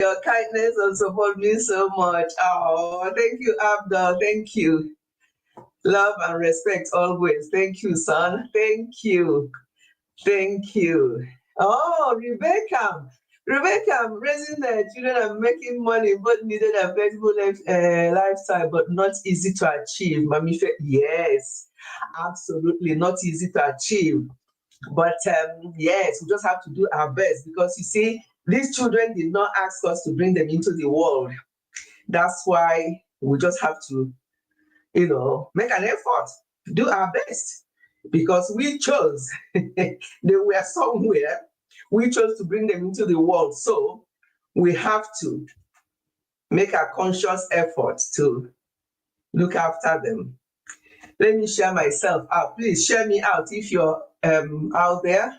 Your kindness and support means so much. Oh, thank you, Abdul. Thank you. Love and respect always. Thank you, son. Thank you. Thank you. Oh, Rebecca. Rebecca, raising the children and making money, both needed a flexible lifestyle, but not easy to achieve. Mami, yes, absolutely not easy to achieve. But yes, we just have to do our best because you see, these children did not ask us to bring them into the world. That's why we just have to, make an effort, do our best because we chose. They were somewhere. We chose to bring them into the world. So we have to make a conscious effort to look after them. Let me share myself out. Please share me out if you're out there.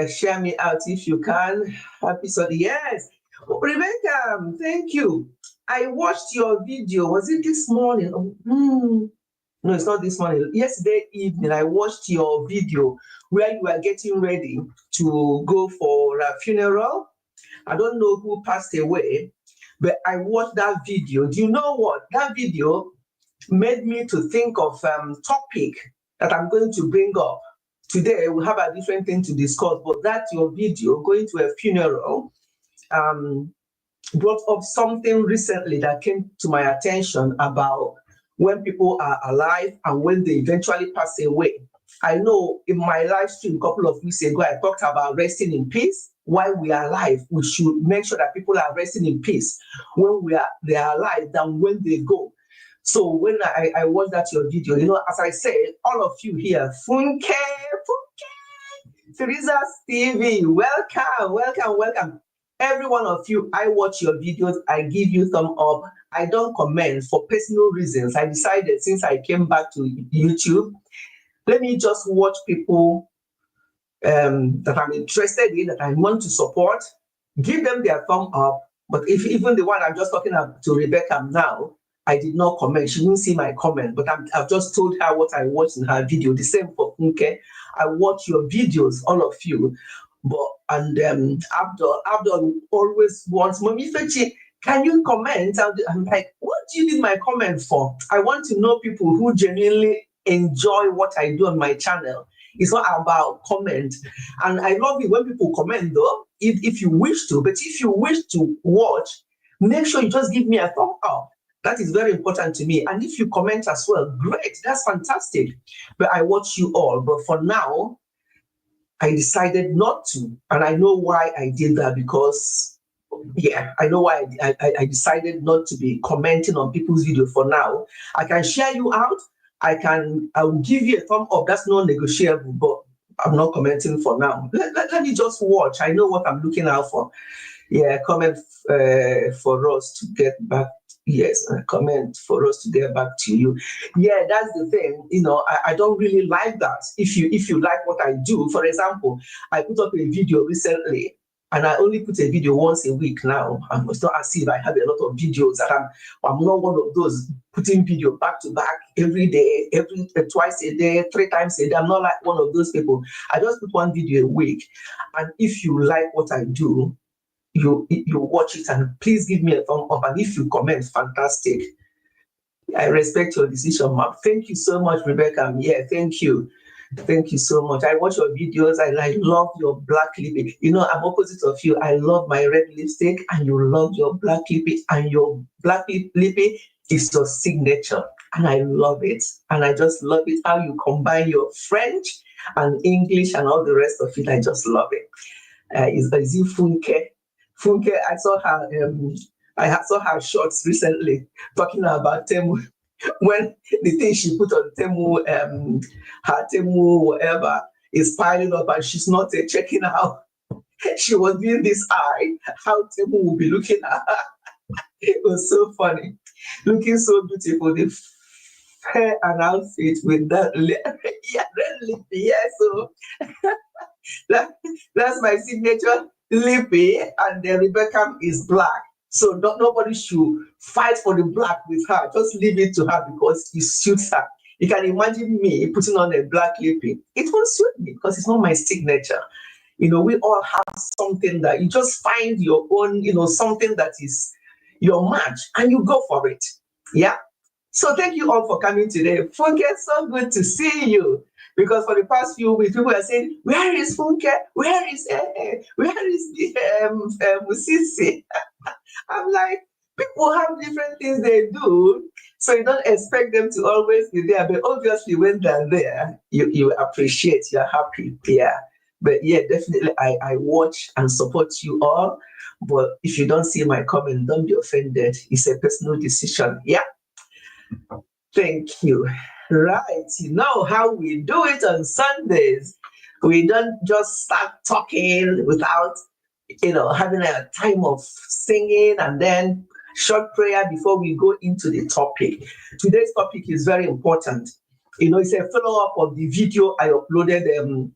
Share me out if you can. Happy Sunday. Yes. Rebecca, thank you. I watched your video. Was it this morning? No, it's not this morning. Yesterday evening, I watched your video where you were getting ready to go for a funeral. I don't know who passed away, but I watched that video. Do you know what? That video made me to think of topic that I'm going to bring up. Today, we have a different thing to discuss, but that your video, going to a funeral, brought up something recently that came to my attention about when people are alive and when they eventually pass away. I know in my live stream a couple of weeks ago, I talked about resting in peace. While we are alive, we should make sure that people are resting in peace when they are alive than when they go. So when I watched that your video, as I said, all of you here, Funke, Teresa, Stevie, welcome. Every one of you, I watch your videos, I give you thumb up. I don't comment for personal reasons. I decided since I came back to YouTube, let me just watch people that I'm interested in, that I want to support, give them their thumb up. But if even the one I'm just talking to Rebecca now, I did not comment. She didn't see my comment, but I've just told her what I watched in her video. The same for Funke. I watch your videos, all of you. And Abdul always wants, Mommy Fechi, can you comment? I'm like, what do you need my comment for? I want to know people who genuinely enjoy what I do on my channel. It's not about comment. And I love it when people comment though, if you wish to. But if you wish to watch, make sure you just give me a thumb up. That is very important to me. And if you comment as well, great, that's fantastic. But I watch you all. But for now, I decided not to. And I know why I did that because, I know why I decided not to be commenting on people's video for now. I can share you out. I will give you a thumb up. That's non-negotiable, but I'm not commenting for now. Let me just watch. I know what I'm looking out for. Yeah, comment for us to get back. Yes, a comment for us to get back to you. Yeah, that's the thing. I don't really like that. If you like what I do, for example, I put up a video recently, and I only put a video once a week now. And it's not as if I have a lot of videos. That I'm not one of those putting video back to back every day, twice a day, 3 times a day. I'm not like one of those people. I just put one video a week, and if you like what I do, you watch it and please give me a thumb up, and if you comment, fantastic. I respect your decision, ma'am. Thank you so much, Rebecca. Yeah, thank you so much. I watch your videos and I love your black lipstick. I'm opposite of you. I love my red lipstick and you love your black lipstick, and your black lipstick is your signature, and I love it. And I just love it how you combine your French and English and all the rest of it. I just love it. Is it Funke? Funke, I saw her shorts recently talking about Temu when the thing she put on Temu, her Temu whatever is piling up and she's not checking out. She was doing this eye, how Temu will be looking at her. It was so funny, looking so beautiful. The hair and outfit with that red lip, so that's my signature. Lippy, and then Rebecca is black. So nobody should fight for the black with her. Just leave it to her because it suits her. You can imagine me putting on a black lippy. It won't suit me because it's not my signature. We all have something that you just find your own, something that is your match and you go for it. Yeah. So thank you all for coming today. Funke, so good to see you. Because for the past few weeks, people are saying, "Where is Funke? Where is where is the Musisi?" I'm like, people have different things they do, so you don't expect them to always be there. But obviously, when they're there, you appreciate, you're happy. Yeah. But yeah, definitely, I watch and support you all. But if you don't see my comment, don't be offended. It's a personal decision. Yeah. Thank you. Right. You know how we do it on Sundays. We don't just start talking without, having a time of singing and then short prayer before we go into the topic. Today's topic is very important. It's a follow-up of the video I uploaded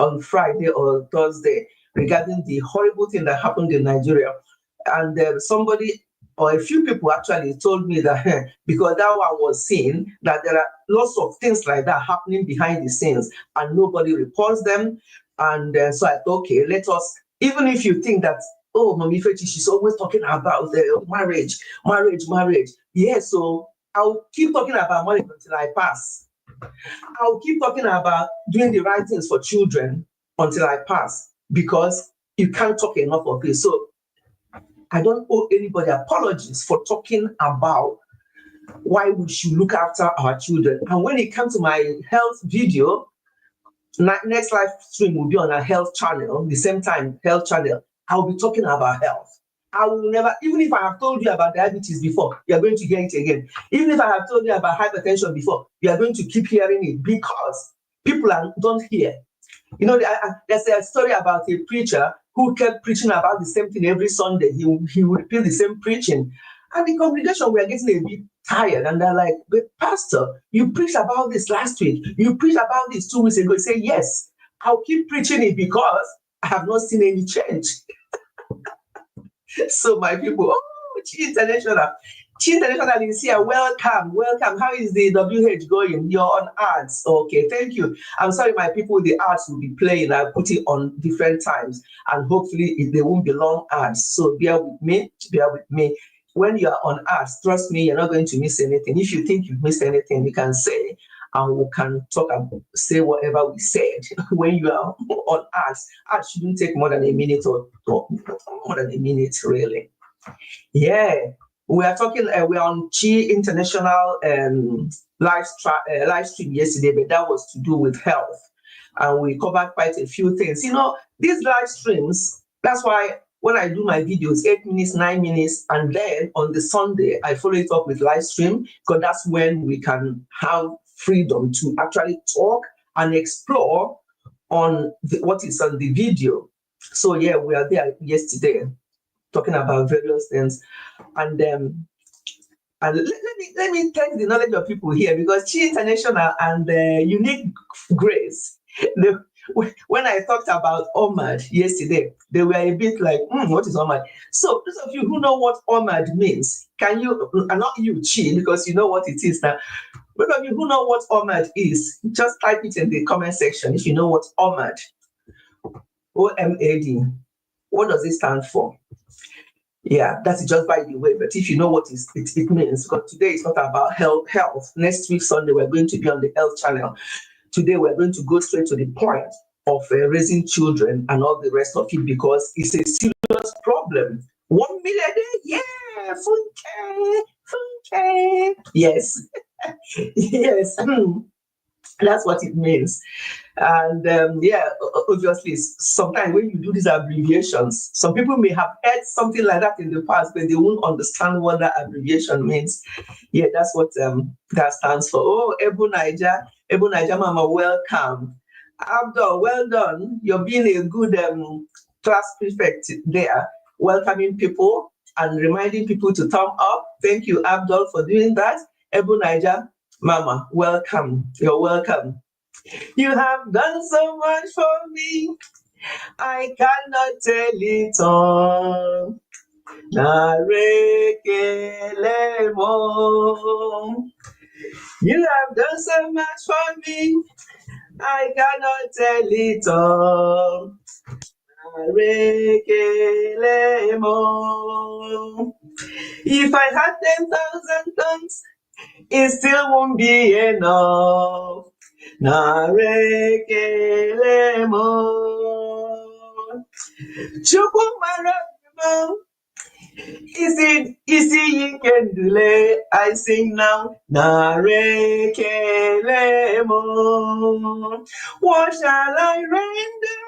on Friday or Thursday regarding the horrible thing that happened in Nigeria. And somebody or a few people actually told me that because that one was seen, that there are lots of things like that happening behind the scenes and nobody reports them. And so I thought, okay, let us, even if you think that, oh, Mami Fechi, she's always talking about marriage. Yeah, so I'll keep talking about marriage until I pass. I'll keep talking about doing the right things for children until I pass, because you can't talk enough of it. So I don't owe anybody apologies for talking about why we should look after our children. And when it comes to my health video, next live stream will be on a health channel, the same time health channel. I'll be talking about health. I will never, even if I have told you about diabetes before, you are going to hear it again. Even if I have told you about hypertension before, you are going to keep hearing it, because people don't hear. There's a story about a preacher who kept preaching about the same thing every Sunday. He would repeat the same preaching. And the congregation were getting a bit tired. And they're like, "But Pastor, you preached about this last week. You preached about this 2 weeks ago." He said, "Yes, I'll keep preaching it because I have not seen any change." So my people, Chi International is here. Welcome. How is the WH going? You're on ads. Okay, thank you. I'm sorry, my people, the ads will be playing. I'll put it on different times, and hopefully they won't be long ads. So bear with me. When you are on ads, trust me, you're not going to miss anything. If you think you've missed anything, you can say, and we can talk and say whatever we said. When you are on ads shouldn't take more than a minute or more than a minute, really. Yeah, we are talking. We're on Chi International live stream yesterday, but that was to do with health, and we covered quite a few things. These live streams. That's why when I do my videos, 8 minutes, 9 minutes, and then on the Sunday I follow it up with live stream, because that's when we can have freedom to actually talk and explore on what is on the video. So yeah, we are there yesterday talking about various things, and let me thank the knowledge of people here, because Chi International and Unique Grace, when I talked about OMAD yesterday, they were a bit like, what is OMAD? So those of you who know what OMAD means, can you, and not you, Chi, because you know what it is now. Those of you who know what OMAD is, just type it in the comment section if you know what OMAD, OMAD, what does it stand for? Yeah, that's just by the way. But if you know what it means, because today is not about health. Next week, Sunday, we're going to be on the health channel. Today, we're going to go straight to the point of raising children and all the rest of it, because it's a serious problem. 1 million a day, yeah, Funke. Yes, yes. That's what it means. And obviously, sometimes when you do these abbreviations, some people may have heard something like that in the past, but they won't understand what that abbreviation means. Yeah, that's what that stands for. Oh, Ebu Niger Mama, welcome. Abdul, well done. You're being a good class prefect there, welcoming people and reminding people to thumb up. Thank you, Abdul, for doing that. Ebu Niger Mama, welcome. You're welcome. You have done so much for me, I cannot tell it all. You have done so much for me, I cannot tell it all. Narekelemo. If I had 10,000 tongues, it still won't be enough. Narekelemo. Chukwumarabimo. Isi you can delay. I sing now. Narekelemo. What shall I render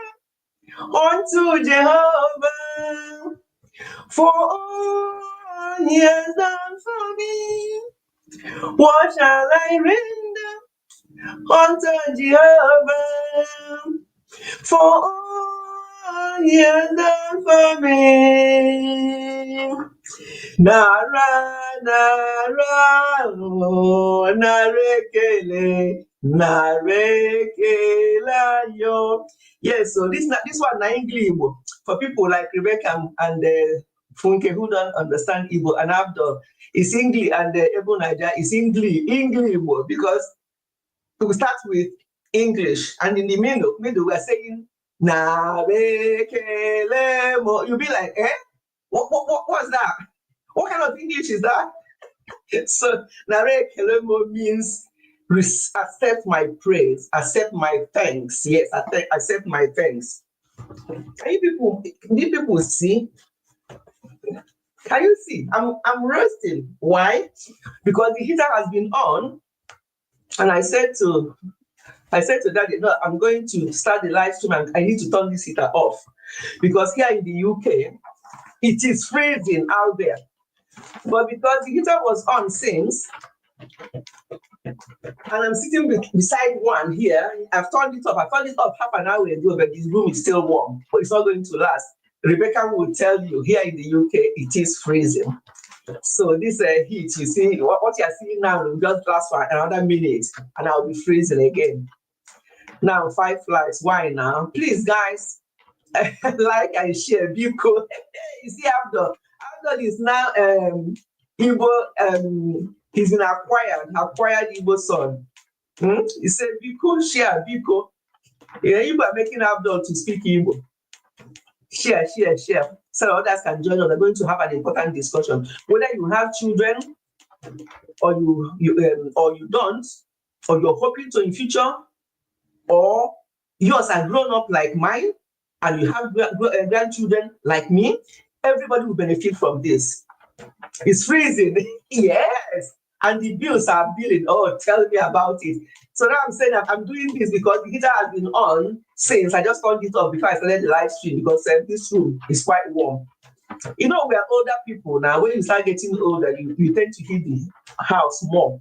unto Jehovah for all he has done for me? What shall I render unto Jehovah for all he has done for me? Nara, nara, oh, narekele, narekela yo. Yes, so this one na English for people like Rebecca and Funke who don't understand Igbo and Abdul. It's English and Ebo Niger is English because we start with English and in the middle we're saying narekele mo. You'll be like, what's that? What kind of English is that? So, Nare Kelemo means accept my praise, accept my thanks. Yes, accept my thanks. Can you people see? Can you see? I'm roasting. Why? Because the heater has been on, and I said to Daddy, no, I'm going to start the live stream and I need to turn this heater off. Because here in the UK, it is freezing out there. But because the heater was on since, and I'm sitting beside one here, I've turned it off. I turned it off half an hour ago, but this room is still warm, but it's not going to last. Rebecca will tell you here in the UK, it is freezing. So this heat, you see, what you are seeing now will just last for another minute, and I'll be freezing again. Now, 5 flies. Why now? Please, guys, like and share. Be cool. You see, Abdul is now Igbo. He's an acquired Igbo son. He said, Biko, share, Biko. Yeah, you are making Abdul to speak Igbo. Share. So others can join us. We're going to have an important discussion. Whether you have children or you don't, or you're hoping to in future, or yours are grown up like mine, and you have grandchildren like me, everybody will benefit from this. It's freezing. Yes. And the bills are billing. Oh, tell me about it. So now I'm saying that I'm doing this because the heater has been on since I just turned it off before I started the live stream because this room is quite warm. You know, we are older people now. When you start getting older, you tend to heat the house more.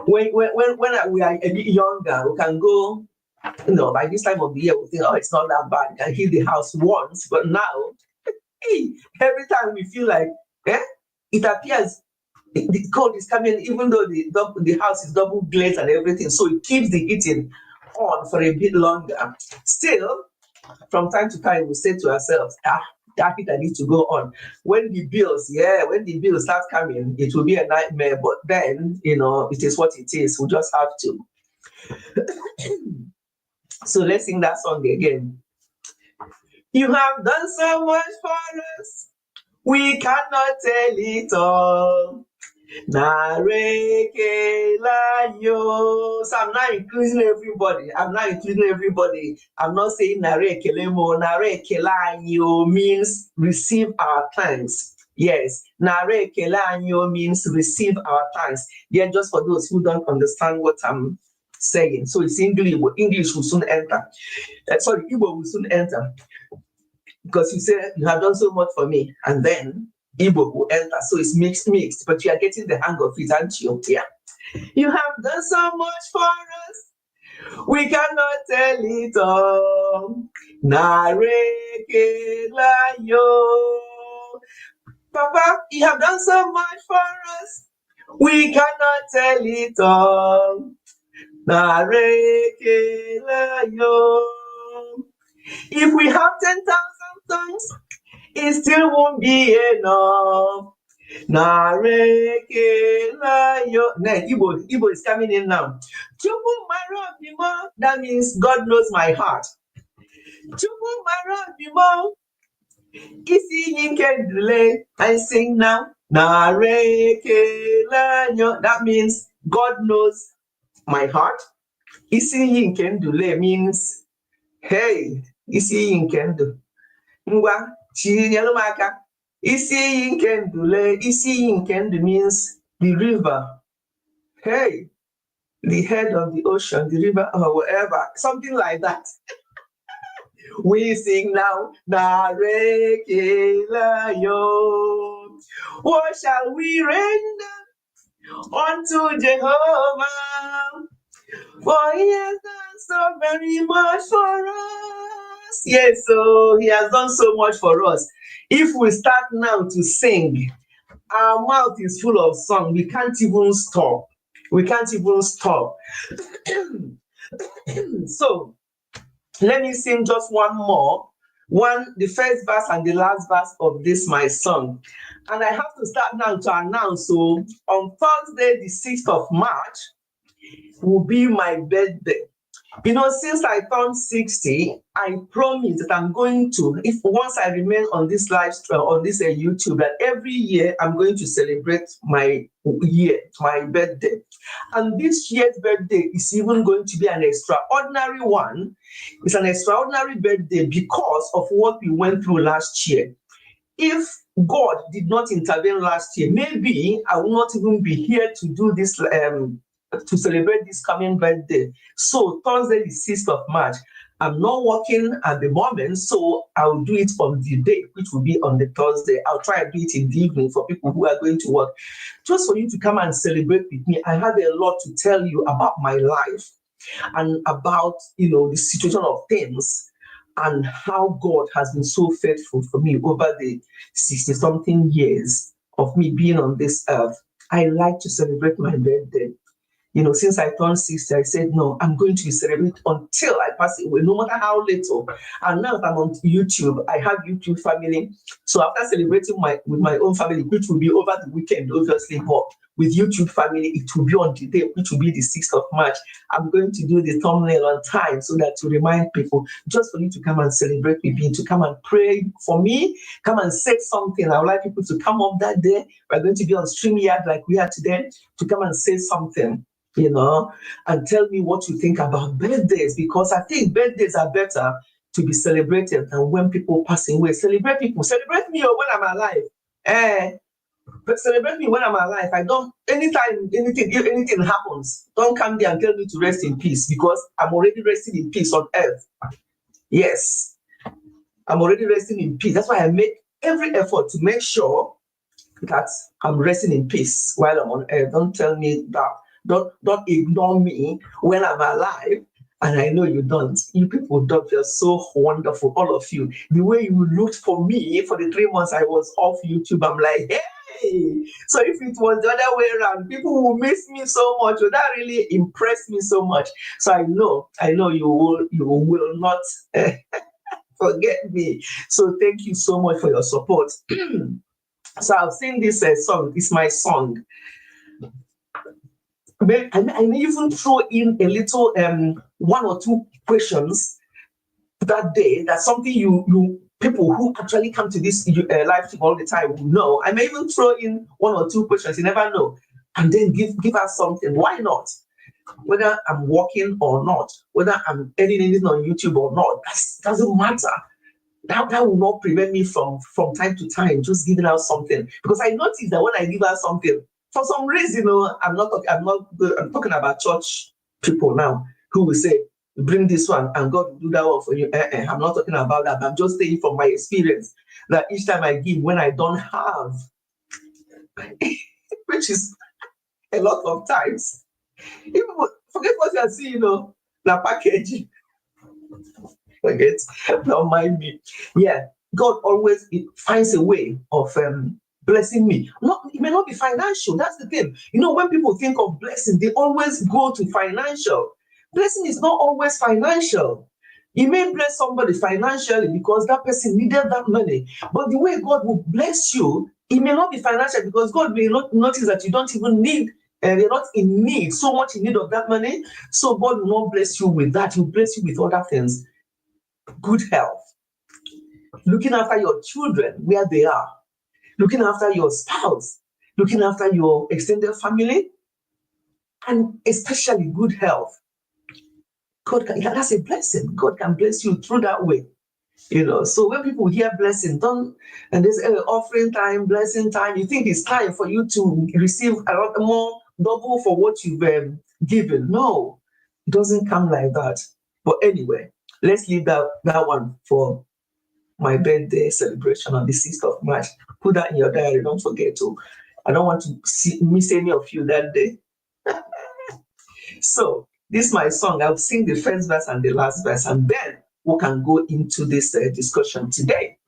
When we are a bit younger, we can go, by this time of the year, we think, oh, it's not that bad. You can heat the house once. But now, every time we feel like, it appears the cold is coming, even though the house is double glazed and everything, so it keeps the heating on for a bit longer. Still, from time to time, we say to ourselves, that heater needs to go on. When the bills start coming, it will be a nightmare. But then, it is what it is. We just have to. So let's sing that song again. You have done so much for us. We cannot tell it all. Narekela yo. So I'm not including everybody. I'm not saying narekelemo. Narekela yo means receive our thanks. Yes, narekela yo means receive our thanks. Yeah, just for those who don't understand what I'm saying. So it's English. English will soon enter. Igbo will soon enter. Because you say you have done so much for me, and then Igbo will enter. So it's mixed, but you are getting the hang of it, aren't you? Yeah. You have done so much for us. We cannot tell it all. Narekela yo. Papa, you have done so much for us. We cannot tell it all. Narekela yo. If we have 10,000 tongues, it still won't be enough. Narekela yo. Igbo is coming in now. That means God knows my heart. Chukwu mara bimo. Isi yinkendule. I sing now. Narekelanyo. That means God knows my heart. Isi yinkendule means, hey, isi yinkendu. Ngwa, chinyelu maka. Isi yinkendule. Isi yinkendu means the river. Hey, the head of the ocean, the river, or whatever, something like that. We sing now, Narekelayo. What shall we render unto Jehovah? For he has done so very much for us. Yes, so he has done so much for us. If we start now to sing, our mouth is full of song. We can't even stop. We can't even stop. So let me sing just one more. The first verse and the last verse of this my song. And I have to start now to announce. So on Thursday, the 6th of March, will be my birthday. Since I turned 60, I promise that I'm going to, if once I remain on this live stream, on this YouTube, that every year I'm going to celebrate my birthday. And this year's birthday is even going to be an extraordinary one. It's an extraordinary birthday because of what we went through last year. If God did not intervene last year, maybe I will not even be here to do this, to celebrate this coming birthday. So Thursday, the 6th of March, I'm not working at the moment, so I'll do it on the day, which will be on the Thursday. I'll try and do it in the evening for people who are going to work. Just for you to come and celebrate with me. I have a lot to tell you about my life and about, the situation of things and how God has been so faithful for me over the 60-something years of me being on this earth. I like to celebrate my birthday. Since I turned 60, I said, no, I'm going to celebrate until I pass away, no matter how little. And now that I'm on YouTube, I have YouTube family. So after celebrating with my own family, which will be over the weekend, obviously, but with YouTube family, it will be on the day, which will be the 6th of March. I'm going to do the thumbnail on time so that to remind people, just for you to come and celebrate with me, to come and pray for me, come and say something. I would like people to come up that day. We're going to be on StreamYard like we are today, to come and say something. And tell me what you think about birthdays, because I think birthdays are better to be celebrated than when people pass away. Celebrate people. Celebrate me when I'm alive. But celebrate me when I'm alive. I don't, anytime anything happens, don't come there and tell me to rest in peace, because I'm already resting in peace on earth. Yes, I'm already resting in peace. That's why I make every effort to make sure that I'm resting in peace while I'm on earth. Don't tell me that. Don't ignore me when I'm alive. And I know you don't. You people don't. You're so wonderful, all of you. The way you looked for me for the 3 months I was off YouTube, I'm like, hey. So if it was the other way around, people will miss me so much. That really impressed me so much. So I know you will not forget me. So thank you so much for your support. So I've seen this song. It's my song. I may even throw in a little 1 or 2 questions that day. That's something you people who actually come to this live stream all the time will know. I may even throw in 1 or 2 questions. You never know, and then give us something. Why not? Whether I'm working or not, whether I'm editing it on YouTube or not, that doesn't matter. That will not prevent me from time to time just giving out something, because I notice that when I give out something, for some reason, I'm talking about church people now who will say, bring this one and God will do that one for you. I'm not talking about that. I'm just saying from my experience that each time I give, when I don't have, which is a lot of times, even forget what you are seeing, the packaging. Forget, don't mind me. Yeah, God always finds a way of blessing me. It may not be financial. That's the thing. When people think of blessing, they always go to financial. Blessing is not always financial. You may bless somebody financially because that person needed that money. But the way God will bless you, it may not be financial, because God may not notice that you don't even need, and you're not in need, so much in need of that money. So God will not bless you with that. He'll bless you with other things. good health, looking after your children where they are, looking after your spouse, looking after your extended family, and especially good health. That's a blessing. God can bless you through that way. So when people hear blessing, don't and there's offering time, blessing time, you think it's time for you to receive a lot more, double for what you've given. No, it doesn't come like that. But anyway, let's leave that one for my birthday celebration on the 6th of March. Put that in your diary. Don't forget to. I don't want to miss any of you that day. So this is my song. I'll sing the first verse and the last verse, and then we can go into this discussion today.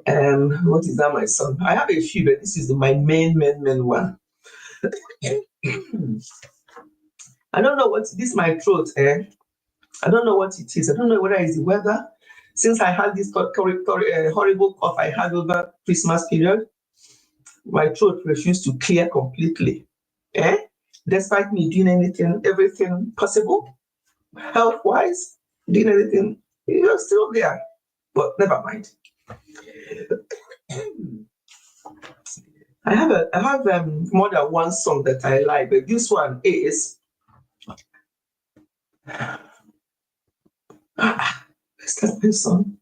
What is that, my song? I have a few, but this is my main one. I don't know what this is, my throat. I don't know what it is. I don't know whether it's the weather. Since I had this horrible cough I had over Christmas period, my throat refused to clear completely. Despite me doing everything possible, health-wise, doing anything, you're still there. But never mind. I have more than one song that I like, but this one is that's my song.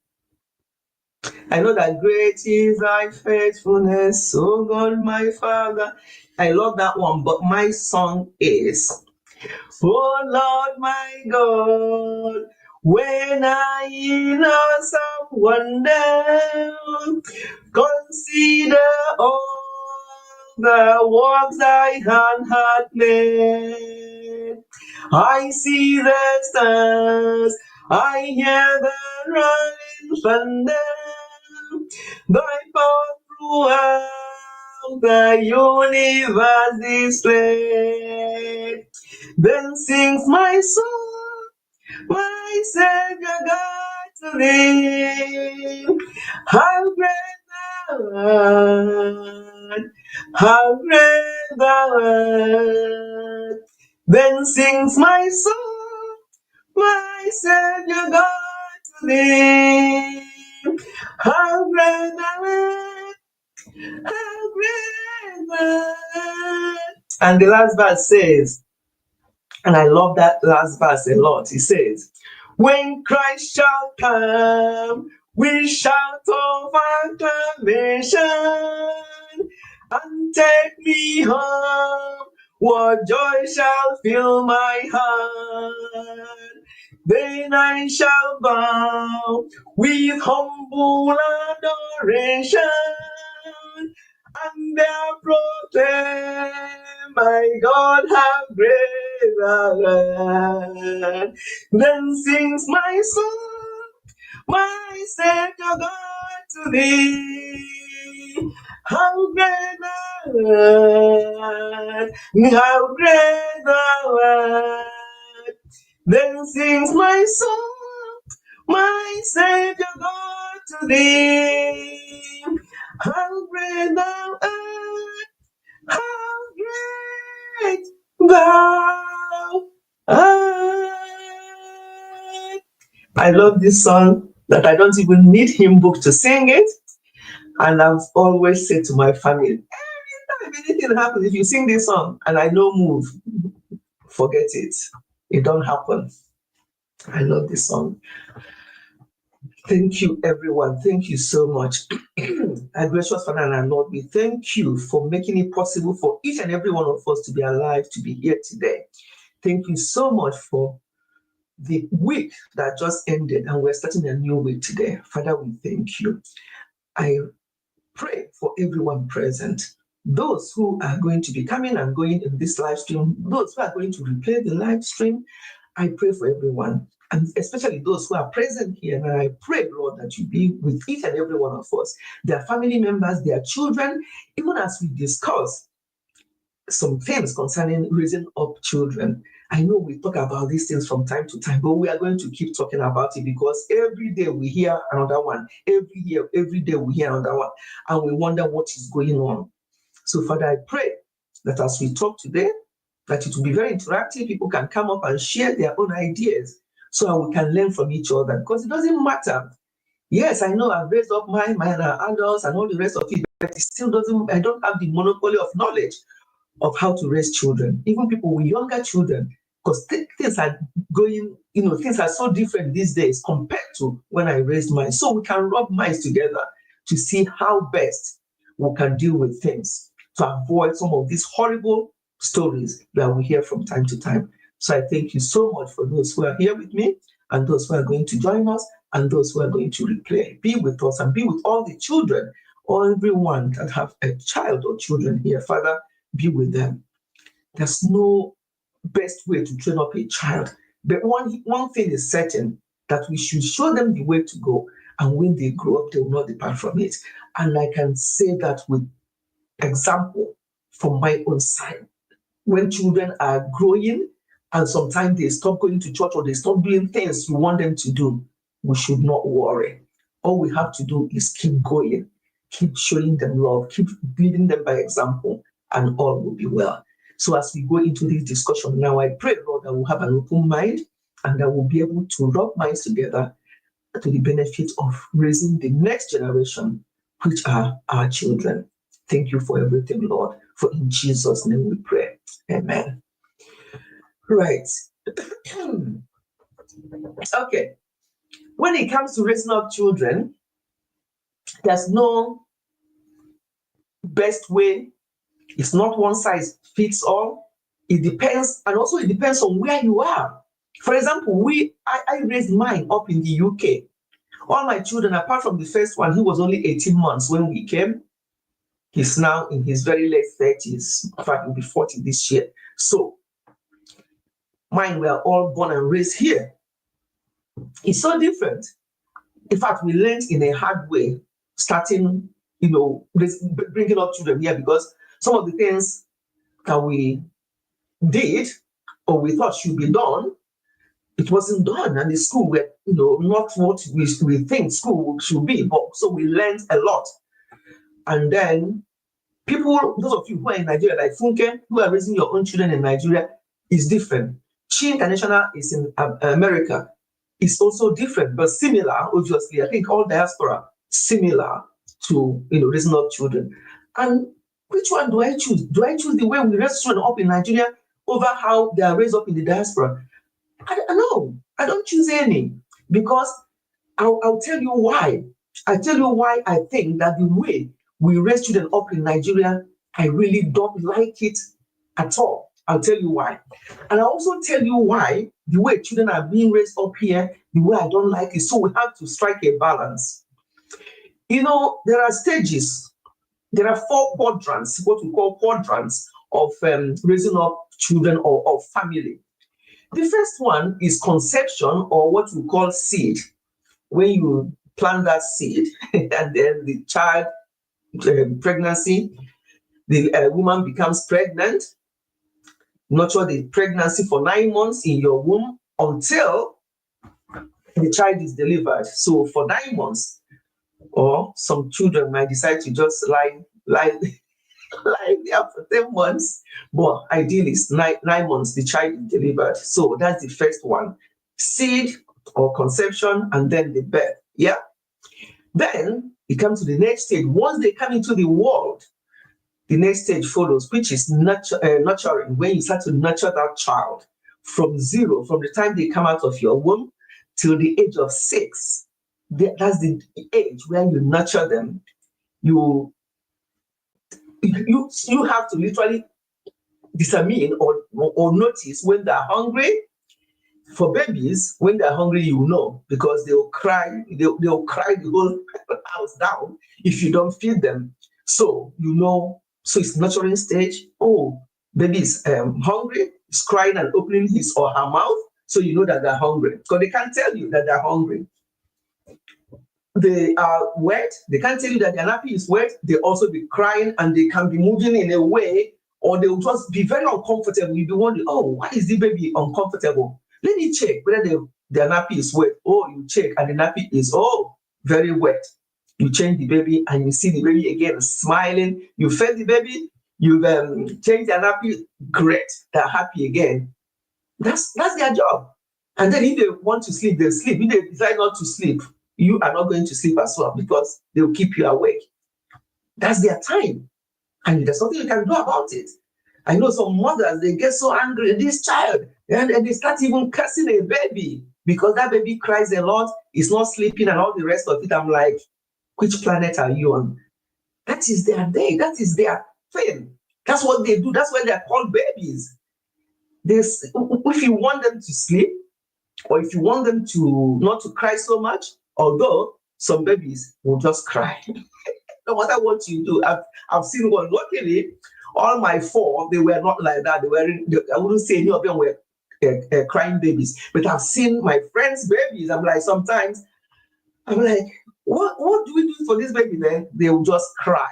I know that great is thy faithfulness, O God, my Father. I love that one, but my song is, oh Lord, my God, when I in awesome wonder consider all the works thy hand hath made. I see the stars, I hear the rolling thunder, thy power throughout the universe displayed. Then sings my soul, my Savior God to thee. How great thou art, how great thou art. Then sings my soul, my Savior God to thee. How great thou art, how great thou art. And the last verse says, and I love that last verse a lot. He says, when Christ shall come, we shout of acclamation and take me home. What joy shall fill my heart? Then I shall bow with humble adoration and there proclaim, my God, how great thou art. Then sings my soul, my Savior God to thee. How great thou art, how great thou art. Then sings my soul, my Savior God to thee. How great thou art, how great thou art. I love this song that I don't even need hymn book to sing it. And I've always said to my family, every time anything happens, if you sing this song and I don't move, forget it. It don't happen. I love this song. Thank you, everyone. Thank you so much. Our gracious Father and our Lord, we thank you for making it possible for each and every one of us to be alive, to be here today. Thank you so much for the week that just ended, and we're starting a new week today. Father, we thank you. I pray for everyone present, those who are going to be coming and going in this live stream, those who are going to replay the live stream. I pray for everyone, and especially those who are present here. And I pray, Lord, that you be with each and every one of us, their family members, their children, even as we discuss some things concerning raising up children. I know we talk about these things from time to time, but we are going to keep talking about it because every day we hear another one. Every day we hear another one, and we wonder what is going on. So, Father, I pray that as we talk today, that it will be very interactive. People can come up and share their own ideas so we can learn from each other, because it doesn't matter. Yes, I know I've raised up my adults and all the rest of it, but it still doesn't, I don't have the monopoly of knowledge of how to raise children, even people with younger children, because things are going, things are so different these days compared to when I raised mine. So we can rub minds together to see how best we can deal with things to avoid some of these horrible stories that we hear from time to time. So I thank you so much for those who are here with me, and those who are going to join us, and those who are going to replay. Be with us and be with all the children, or everyone that have a child or children here. Father, be with them. There's no best way to train up a child. But one thing is certain, that we should show them the way to go. And when they grow up, they will not depart from it. And I can say that with example from my own side. When children are growing and sometimes they stop going to church or they stop doing things you want them to do, we should not worry. All we have to do is keep going, keep showing them love, keep leading them by example, and all will be well. So as we go into this discussion now, I pray, Lord, that we'll have an open mind and that we'll be able to rub minds together to the benefit of raising the next generation, which are our children. Thank you for everything, Lord, for in Jesus' name we pray. Amen. Right. Okay. When it comes to raising up children, there's no best way. It's not one size fits all. It depends, and also it depends on where you are. For example, I raised mine up in the UK. All my children, apart from the first one, he was only 18 months when we came. He's now in his very late 30s. In fact, he'll be 40 this year. So mine were all born and raised here. It's so different. In fact, we learned in a hard way, starting, bringing up children here, because some of the things that we did or we thought should be done, it wasn't done. And the school were, not what we think school should be. But so we learned a lot. And then people, those of you who are in Nigeria, like Funke, who are raising your own children in Nigeria, is different. Chi International is in America. It's also different, but similar, obviously. I think all diaspora similar to raising up children. And which one do I choose? Do I choose the way we raise children up in Nigeria over how they are raised up in the diaspora? No, I don't choose any, because I'll tell you why. I tell you why I think that the way we raise children up in Nigeria, I really don't like it at all. I'll tell you why. And I'll also tell you why the way children are being raised up here, the way I don't like it. So we have to strike a balance. There are stages. There are 4 quadrants, what we call quadrants of raising up children or family. The first one is conception, or what we call seed. When you plant that seed and then the child, pregnancy, the woman becomes pregnant, nurture the pregnancy for 9 months in your womb until the child is delivered. So for 9 months, or some children might decide to just lie there for 10 months, but ideally it's 9 months the child is delivered. So that's the first one, seed or conception, and then the birth. Yeah. Then it comes to the next stage. Once they come into the world, the next stage follows, which is nurturing, when you start to nurture that child from zero, from the time they come out of your womb till the age of 6. That's the age where you nurture them. You have to literally determine or notice when they're hungry. For babies, when they're hungry, because they'll cry. They'll cry the whole house down if you don't feed them. So so it's nurturing stage. Oh, baby is hungry. He's crying and opening his or her mouth, so you know that they're hungry, because they can't tell you that they're hungry. They are wet. They can't tell you that their nappy is wet. They also be crying, and they can be moving in a way, or they'll just be very uncomfortable. You'll be wondering, oh, why is the baby uncomfortable? Let me check whether their nappy is wet. Oh, you check, and the nappy is very wet. You change the baby, and you see the baby again smiling. You fed the baby. You've changed their nappy. Great, they're happy again. That's their job. And then if they want to sleep, they sleep. If they decide not to sleep, you are not going to sleep as well because they'll keep you awake. That's their time. And there's nothing you can do about it. I know some mothers, they get so angry at this child, and they start even cursing a baby because that baby cries a lot, is not sleeping, and all the rest of it. I'm like, which planet are you on? That is their day. That is their thing. That's what they do. That's why they're called babies. If you want them to sleep, or if you want them to not to cry so much, although some babies will just cry. No matter what you do, I've seen one. Luckily, all my four, they were not like that. I wouldn't say any of them were crying babies, but I've seen my friends' babies. I'm like, what do we do for this baby? Then they will just cry.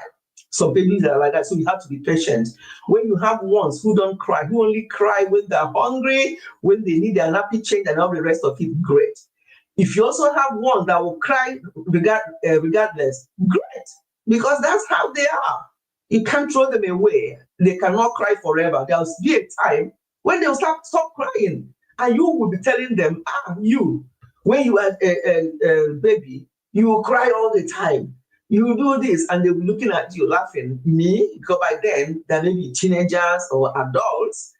Some babies are like that, so you have to be patient. When you have ones who don't cry, who only cry when they're hungry, when they need their nappy change, and all the rest of it, great. If you also have ones that will cry regardless, great, because that's how they are. You can't throw them away. They cannot cry forever. There'll be a time when they'll stop crying, and you will be telling them, when you are a baby, you will cry all the time. You do this, and they'll be looking at you laughing. Me, because by then they may be teenagers or adults,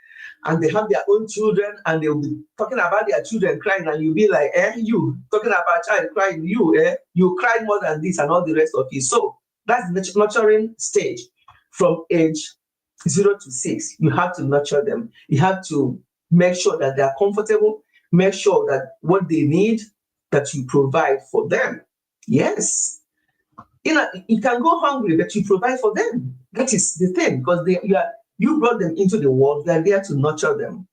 and they have their own children, and they'll be talking about their children crying, and you'll be like, you talking about child crying, you cry more than this, and all the rest of it. So that's the nurturing stage. From age 0 to 6, you have to nurture them. You have to make sure that they are comfortable, make sure that what they need, that you provide for them. Yes. You can go hungry, but you provide for them. That is the thing, because you brought them into the world, they're there to nurture them.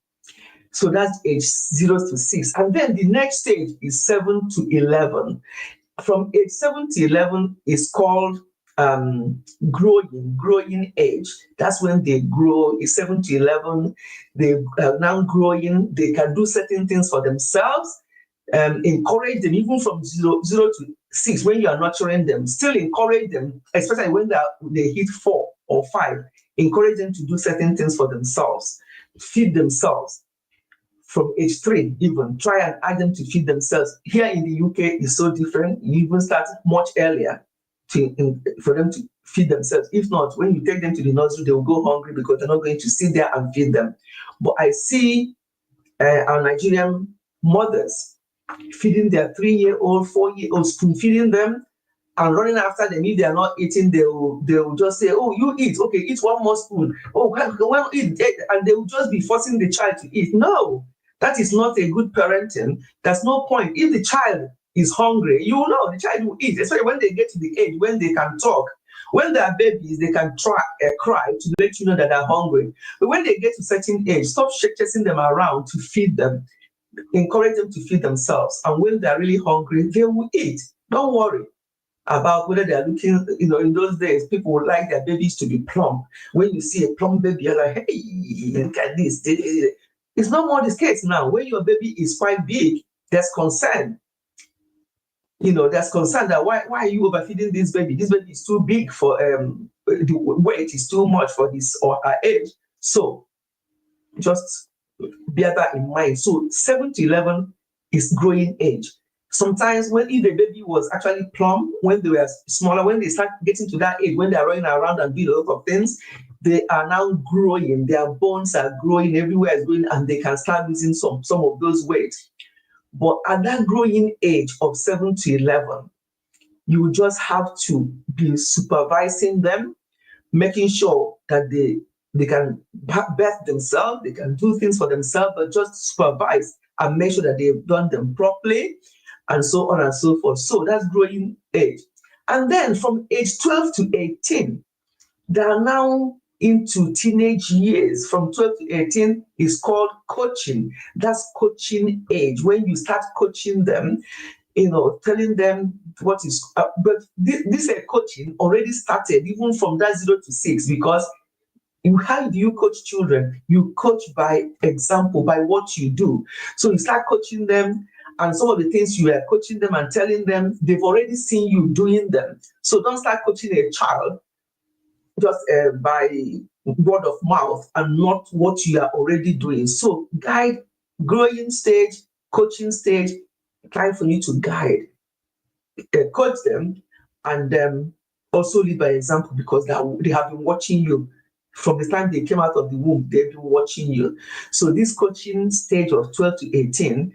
So that's age 0 to 6. And then the next stage is 7 to 11. From age 7 to 11 is called growing age. That's when they grow. It's 7 to 11. They are now growing. They can do certain things for themselves. Encourage them even from 0 to 6 when you are nurturing them. Still encourage them, especially when they hit 4 or 5. Encourage them to do certain things for themselves, feed themselves. From age 3, even try and ask them to feed themselves. Here in the UK, it's so different. You even start much earlier for them to feed themselves. If not, when you take them to the nursery, they will go hungry because they're not going to sit there and feed them. But I see our Nigerian mothers feeding their 3-year-old, 4-year-old, spoon feeding them and running after them. If they are not eating, they will just say, "Oh, you eat. Okay, eat one more spoon. Oh, well, eat." And they will just be forcing the child to eat. No, that is not a good parenting. There's no point. If the child is hungry, you know the child will eat, especially when they get to the age when they can talk. When they are babies, they can cry to let you know that they're hungry. But when they get to a certain age, stop chasing them around to feed them. Encourage them to feed themselves. And when they're really hungry, they will eat. Don't worry about whether they're looking, in those days, people would like their babies to be plump. When you see a plump baby, you're like, hey, look at this. It's not more this case now. When your baby is quite big, there's concern. There's concern that why are you overfeeding this baby? This baby is too big for the weight is too much for his or her age. So just bear that in mind. So 7 to 11 is growing age. Sometimes if the baby was actually plump when they were smaller, when they start getting to that age, when they're running around and doing a lot of things, they are now growing. Their bones are growing, everywhere is growing, and they can start losing some of those weight. But at that growing age of 7 to 11, you just have to be supervising them, making sure that they can birth themselves, they can do things for themselves, but just supervise and make sure that they've done them properly, and so on and so forth. So that's growing age. And then from age 12 to 18, they are now into teenage years. From 12 to 18 is called coaching. That's coaching age, when you start coaching them, telling them what is. But this coaching already started even from that 0 to 6, because how do you coach children? You coach by example, by what you do. So you start coaching them, and some of the things you are coaching them and telling them, they've already seen you doing them. So don't start coaching a child just by word of mouth and not what you are already doing. So guide growing stage coaching stage, time for you to guide, coach them, and also lead by example, because they have been watching you from the time they came out of the womb. They've been watching you. So this coaching stage of 12 to 18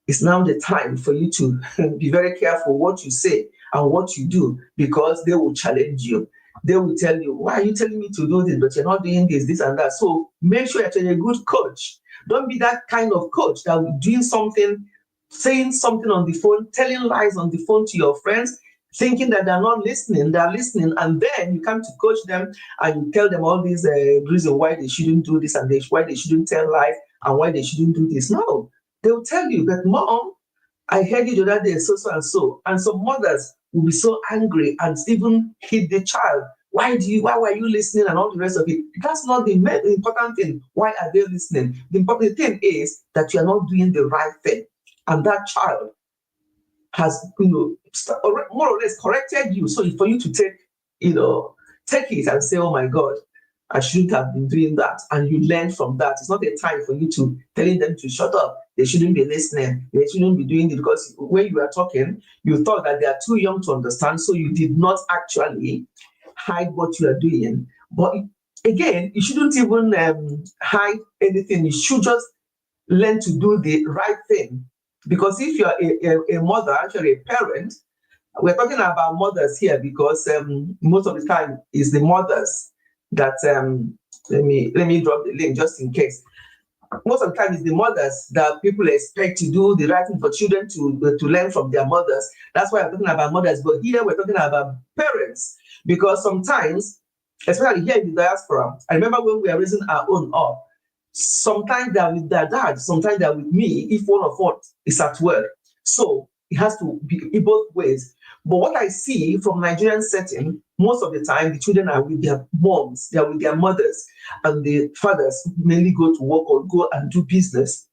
is now the time for you to be very careful what you say and what you do, because they will challenge you. They will tell you, why are you telling me to do this, but you're not doing this and that. So make sure you're a good coach. Don't be that kind of coach that will doing something, saying something on the phone, telling lies on the phone to your friends, thinking that they're not listening, they're listening, and then you come to coach them and you tell them all these reasons why they shouldn't do this, and why they shouldn't tell lies, and why they shouldn't do this. No, they will tell you, but mom, I heard you the other day, so and so. And some mothers will be so angry and even hit the child. Why were you listening, and all the rest of it? That's not the important thing. Why are they listening? The important thing is that you are not doing the right thing. And that child has, more or less corrected you. So for you to take it and say, oh my God, I shouldn't have been doing that. And you learn from that. It's not a time for you to telling them to shut up. They shouldn't be listening. They shouldn't be doing it, because when you were talking, you thought that they are too young to understand. So you did not actually hide what you are doing. But again, you shouldn't even hide anything. You should just learn to do the right thing. Because if you're a mother, actually a parent, we're talking about mothers here, because most of the time is the mothers that let me drop the link just in case. Most of the time it's the mothers that people expect to do the right thing for children to learn from their mothers. That's why I'm talking about mothers. But here we're talking about parents, because sometimes, especially here in the diaspora, I remember when we were raising our own up, sometimes they're with their dad, sometimes they're with me if one of us is at work. So it has to be in both ways. But what I see from Nigerian setting, most of the time the children are with their moms, they are with their mothers, and the fathers mainly go to work or go and do business.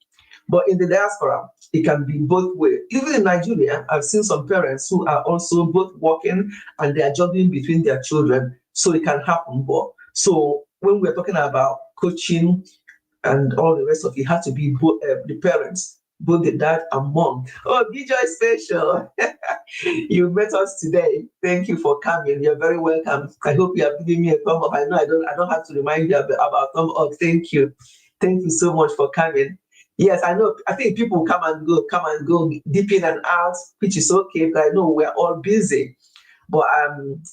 But in the diaspora, it can be both ways. Even in Nigeria, I've seen some parents who are also both working and they are juggling between their children. So it can happen. But so when we're talking about coaching and all the rest of it, has to be both the parents, both the dad and mom. Oh, BJoy Special, you met us today. Thank you for coming. You're very welcome. I hope you have given me a thumb up. I know I don't have to remind you about thumb up. Thank you. Thank you so much for coming. Yes, I know. I think people come and go, dip in and out, which is okay, because I know we're all busy. But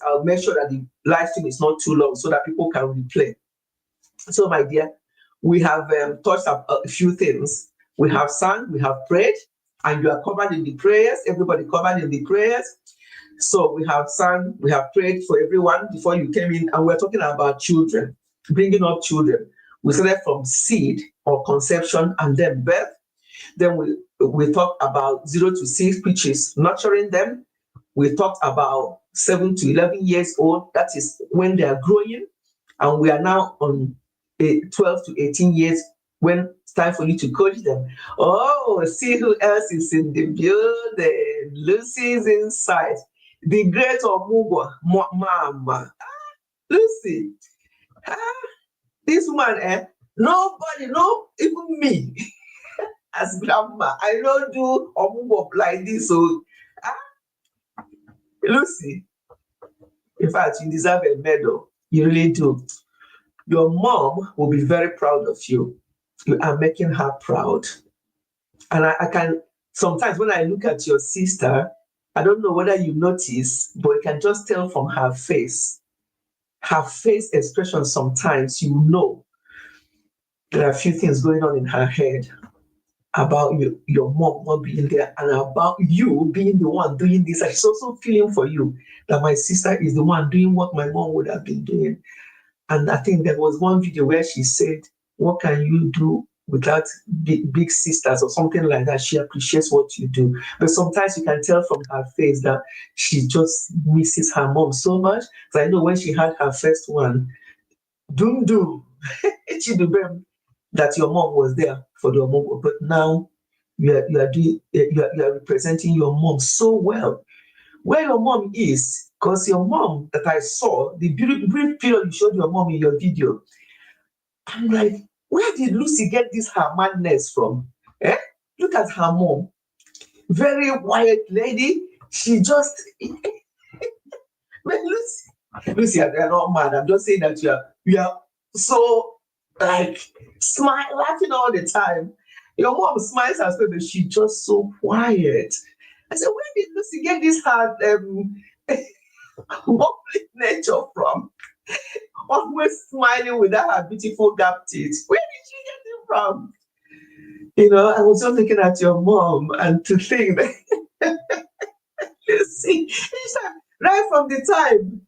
I'll make sure that the live stream is not too long so that people can replay. So, my dear, we have touched up a few things. We have sung, we have prayed, and you are covered in the prayers. Everybody covered in the prayers. So we have sung, we have prayed for everyone before you came in, and we're talking about children, bringing up children. We started from seed or conception and then birth. Then we talked about 0 to 6, which is nurturing them. We talked about 7 to 11 years old, that is when they are growing. And we are now on 12 to 18 years, when it's time for you to coach them. Oh, see who else is in the building. Lucy's inside. The great Omugo, Mama. Lucy. This woman, nobody, no, even me, as grandma, I don't do Omugo like this. So, Lucy, in fact, you deserve a medal. You really do. Your mom will be very proud of you. You are making her proud. And I can, sometimes when I look at your sister, I don't know whether you notice, but you can just tell from her face expression, sometimes you know there are a few things going on in her head about your mom not being there, and about you being the one doing this. And she's also feeling for you that my sister is the one doing what my mom would have been doing. And I think there was one video where she said, what can you do without big sisters or something like that? She appreciates what you do. But sometimes you can tell from her face that she just misses her mom so much. So I know when she had her first one, doom, that your mom was there for the mom. But now you are representing your mom so well. Where your mom is, because your mom that I saw, the brief period you showed your mom in your video, I'm like, where did Lucy get this her madness from? Look at her mom. Very quiet lady. She just but Lucy, you're not mad. I'm just saying that you are so like smile laughing all the time. Your mom smiles as well, but she's just so quiet. I said, where did Lucy get this hard bubbly nature from? Always smiling without her beautiful gap teeth. Where did she get it from? I was just looking at your mom and to think that Lucy, right from the time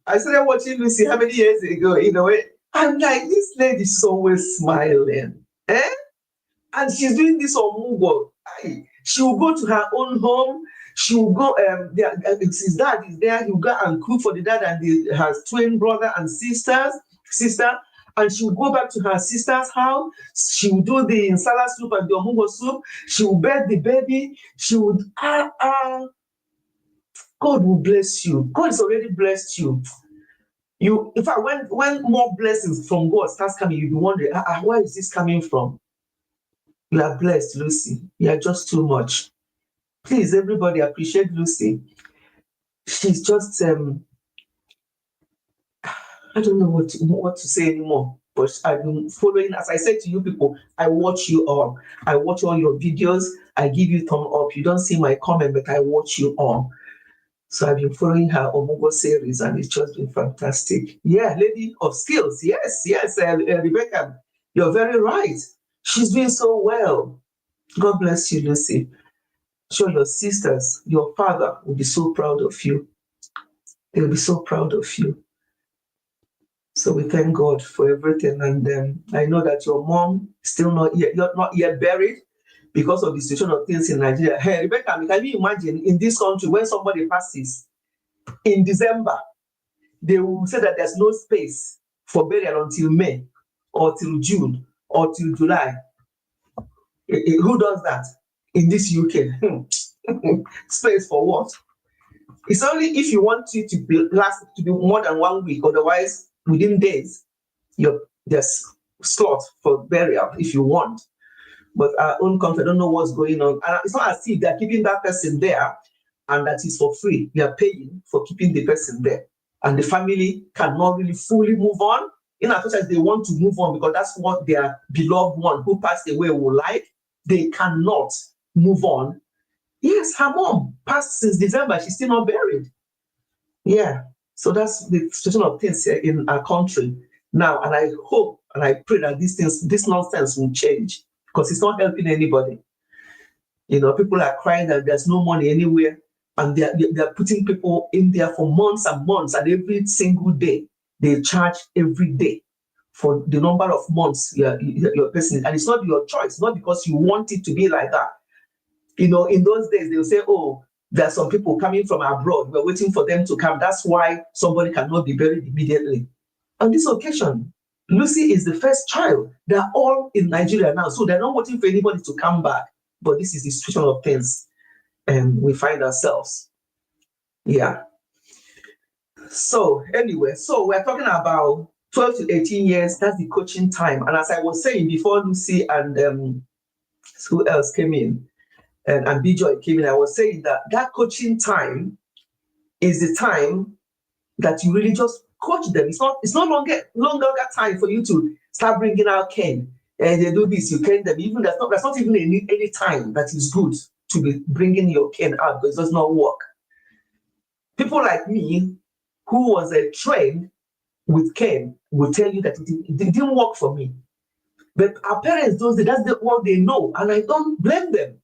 I started watching Lucy how many years ago, I'm like, this lady's always smiling. Eh? And she's doing this on Mugo. She will go to her own home. She will go, his dad is there. He'll go and cook for the dad and her twin brother and sister. And she will go back to her sister's house. She will do the insala soup and the omugo soup. She will birth the baby. She would, God will bless you. God has already blessed you. In fact, when more blessings from God starts coming, you'll be wondering, where is this coming from? You are blessed, Lucy. You are just too much. Please, everybody, appreciate Lucy. She's just, I don't know what to say anymore. But I've been following, as I said to you people, I watch you all. I watch all your videos. I give you thumb up. You don't see my comment, but I watch you all. So I've been following her Omugo series, and it's just been fantastic. Yeah, lady of skills. Yes, Rebecca, you're very right. She's doing so well. God bless you, Lucy. Sure, your sisters, your father will be so proud of you. They'll be so proud of you. So we thank God for everything. And I know that your mom still not yet buried because of the situation of things in Nigeria. Hey, Rebecca, can you imagine in this country when somebody passes in December, they will say that there's no space for burial until May or till June or till July. Who does that in this UK? Space for what? It's only if you want it to be more than 1 week, otherwise within days, there's slot for burial if you want. But our own country, I don't know what's going on. And it's not as if they're keeping that person there and that is for free. We are paying for keeping the person there. And the family cannot really fully move on. In as much as they want to move on because that's what their beloved one who passed away would like, they cannot move on. Yes, her mom passed since December. She's still not buried. Yeah. So that's the situation of things here in our country now. And I hope and I pray that this nonsense will change because it's not helping anybody. People are crying that there's no money anywhere. And they're putting people in there for months and months. And every single day, they charge every day for the number of months your person. And it's not your choice, not because you want it to be like that. In those days, they'll say, oh, there are some people coming from abroad. We're waiting for them to come. That's why somebody cannot be buried immediately. On this occasion, Lucy is the first child. They're all in Nigeria now. So they're not waiting for anybody to come back. But this is the situation of things. And we find ourselves. Yeah. So anyway, we're talking about 12 to 18 years. That's the coaching time. And as I was saying before, Lucy and who else came in? And Bijoy came in, I was saying that coaching time is the time that you really just coach them. It's no longer time for you to start bringing out Ken and they do this, you Ken them. Even that's not even any time that is good to be bringing your Ken out because it does not work. People like me who was trained with Ken will tell you that it didn't work for me. But our parents that's what they know, and I don't blame them.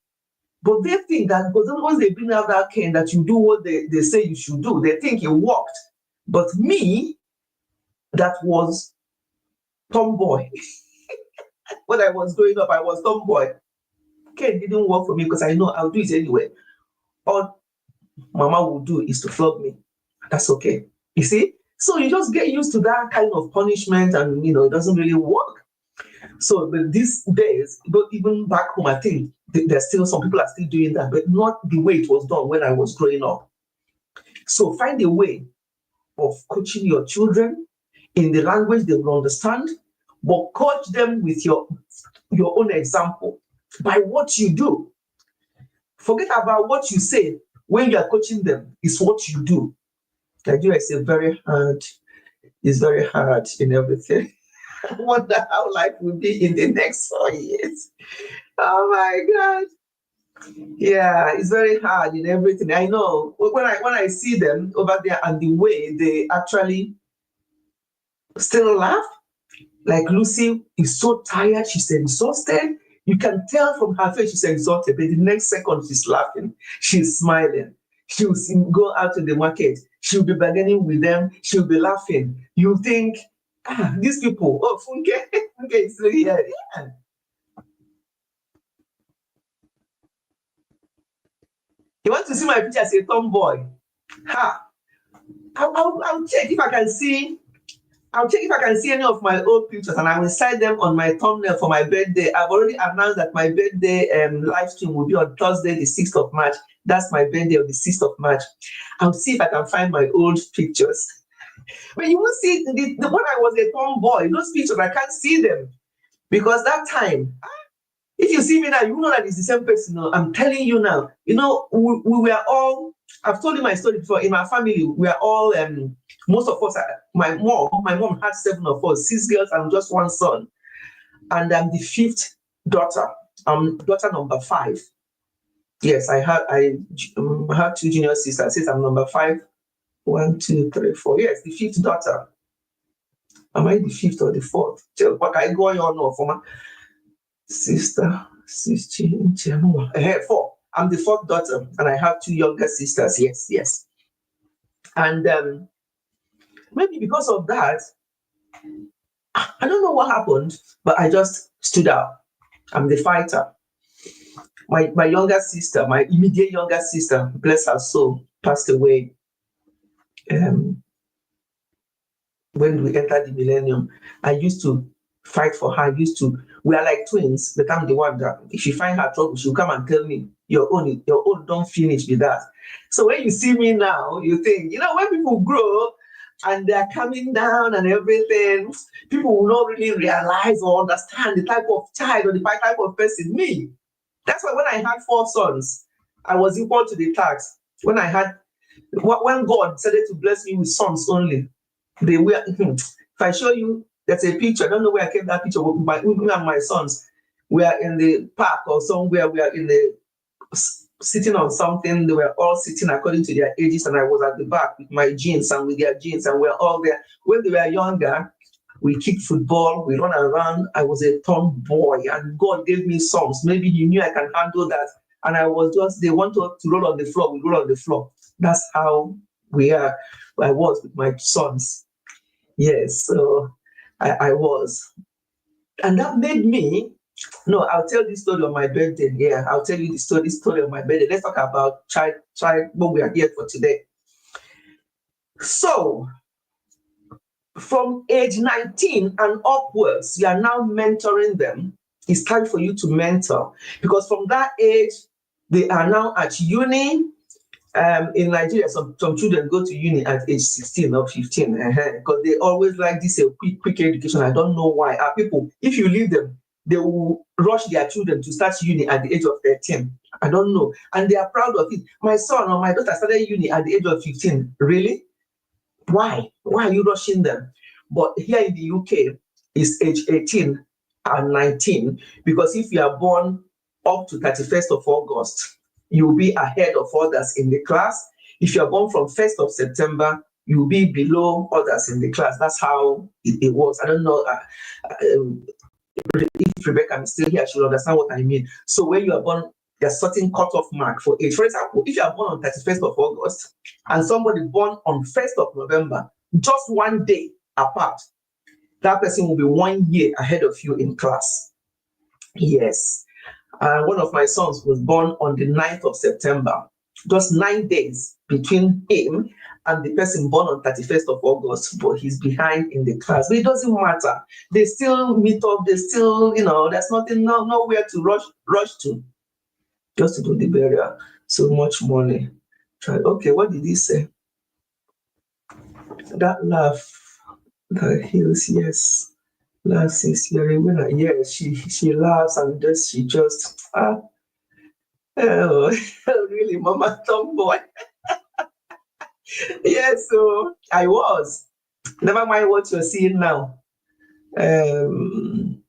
But they think that because once they bring out that Ken, that you do what they say you should do, they think it worked. But me, that was tomboy. When I was growing up, I was tomboy. Ken didn't work for me because I know I'll do it anyway. All Mama will do is to flog me. That's okay. You see? So you just get used to that kind of punishment and, it doesn't really work. So these days, but even back home, I think there's still some people are still doing that, but not the way it was done when I was growing up. So find a way of coaching your children in the language they will understand, but coach them with your own example. by what you do. Forget about what you say when you are coaching them. It's what you do. Nigeria is very hard. It's very hard in everything. I wonder how life will be in the next 4 years. Oh my God. Yeah, it's very hard in everything. I know when I see them over there and the way they actually still laugh, like Lucy is so tired, she's exhausted. You can tell from her face she's exhausted, but the next second she's laughing, she's smiling. She'll go out to the market, she'll be bargaining with them, she'll be laughing. You think, these people, oh, Funke, Funke is still here. Yeah. You want to see my picture as a tomboy? Ha! I'll check if I can see. I'll check if I can see any of my old pictures, and I will cite them on my thumbnail for my birthday. I've already announced that my birthday live stream will be on Thursday, the 6th of March. That's my birthday on the 6th of March. I'll see if I can find my old pictures. But you will see when I was a tomboy, those pictures, I can't see them because that time, if you see me now, you know that it's the same person. No? I'm telling you now. You know, we were all. I've told you my story before. In my family, we are all. Most of us. My mom had 7 of us, 6 girls and just 1 son, and I'm the 5th daughter. I'm daughter number 5. Yes, I had 2 junior sisters. Since I'm number 5, 1, 2, 3, 4. Yes, the 5th daughter. Am I the 5th or the 4th? What I go on for my sister, 16, 4. I'm the 4th daughter, and I have 2 younger sisters. Yes. And maybe because of that, I don't know what happened, but I just stood out. I'm the fighter. My younger sister, my immediate younger sister, bless her soul, passed away when we entered the millennium. I used to fight for her. We are like twins, but I'm the one that if she find her trouble, she'll come and tell me, your own don't finish with that. So when you see me now, you think, when people grow and they're coming down and everything, people will not really realize or understand the type of child or the type of person me. That's why when I had 4 sons, I was equal to the tax. When God decided to bless me with sons only, they were. If I show you, there's a picture. I don't know where I kept that picture. With me and my sons, we are in the park or somewhere. We are in the sitting on something. They were all sitting according to their ages, and I was at the back with my jeans and with their jeans, and we're all there. When they were younger, we kicked football, we run around. I was a tomboy, and God gave me sons. Maybe He knew I can handle that, and I was just. They want to roll on the floor. We roll on the floor. That's how I was with my sons. Yes, so I was. And that made me, no, I'll tell this story on my birthday. Yeah, I'll tell you the story on my birthday. Let's talk about child, what we are here for today. So, from age 19 and upwards, you are now mentoring them. It's time for you to mentor because from that age, they are now at uni. In Nigeria, some children go to uni at age 16 or 15 because they always like this quick education. I don't know why. People, if you leave them, they will rush their children to start uni at the age of 13. I don't know. And they are proud of it. My son or my daughter started uni at the age of 15. Really? Why? Why are you rushing them? But here in the UK, it's age 18 and 19 because if you are born up to 31st of August, you'll be ahead of others in the class. If you're born from 1st of September, you'll be below others in the class. That's how it works. I don't know if Rebecca is still here, she'll understand what I mean. So when you are born, there's certain cutoff mark for age. For example, if you are born on 31st of August and somebody born on 1st of November, just 1 day apart, that person will be 1 year ahead of you in class. Yes. One of my sons was born on the 9th of September, just 9 days between him and the person born on 31st of August, but he's behind in the class. But it doesn't matter. They still meet up. They still, there's nothing, nowhere to rush to, just to do the burial. So much money. Okay, what did he say? That laugh, that heals, yes. Last 6 years, yeah, she laughs and she just oh, really, Mama Tomboy. Yeah, so I was. Never mind what you're seeing now. Um,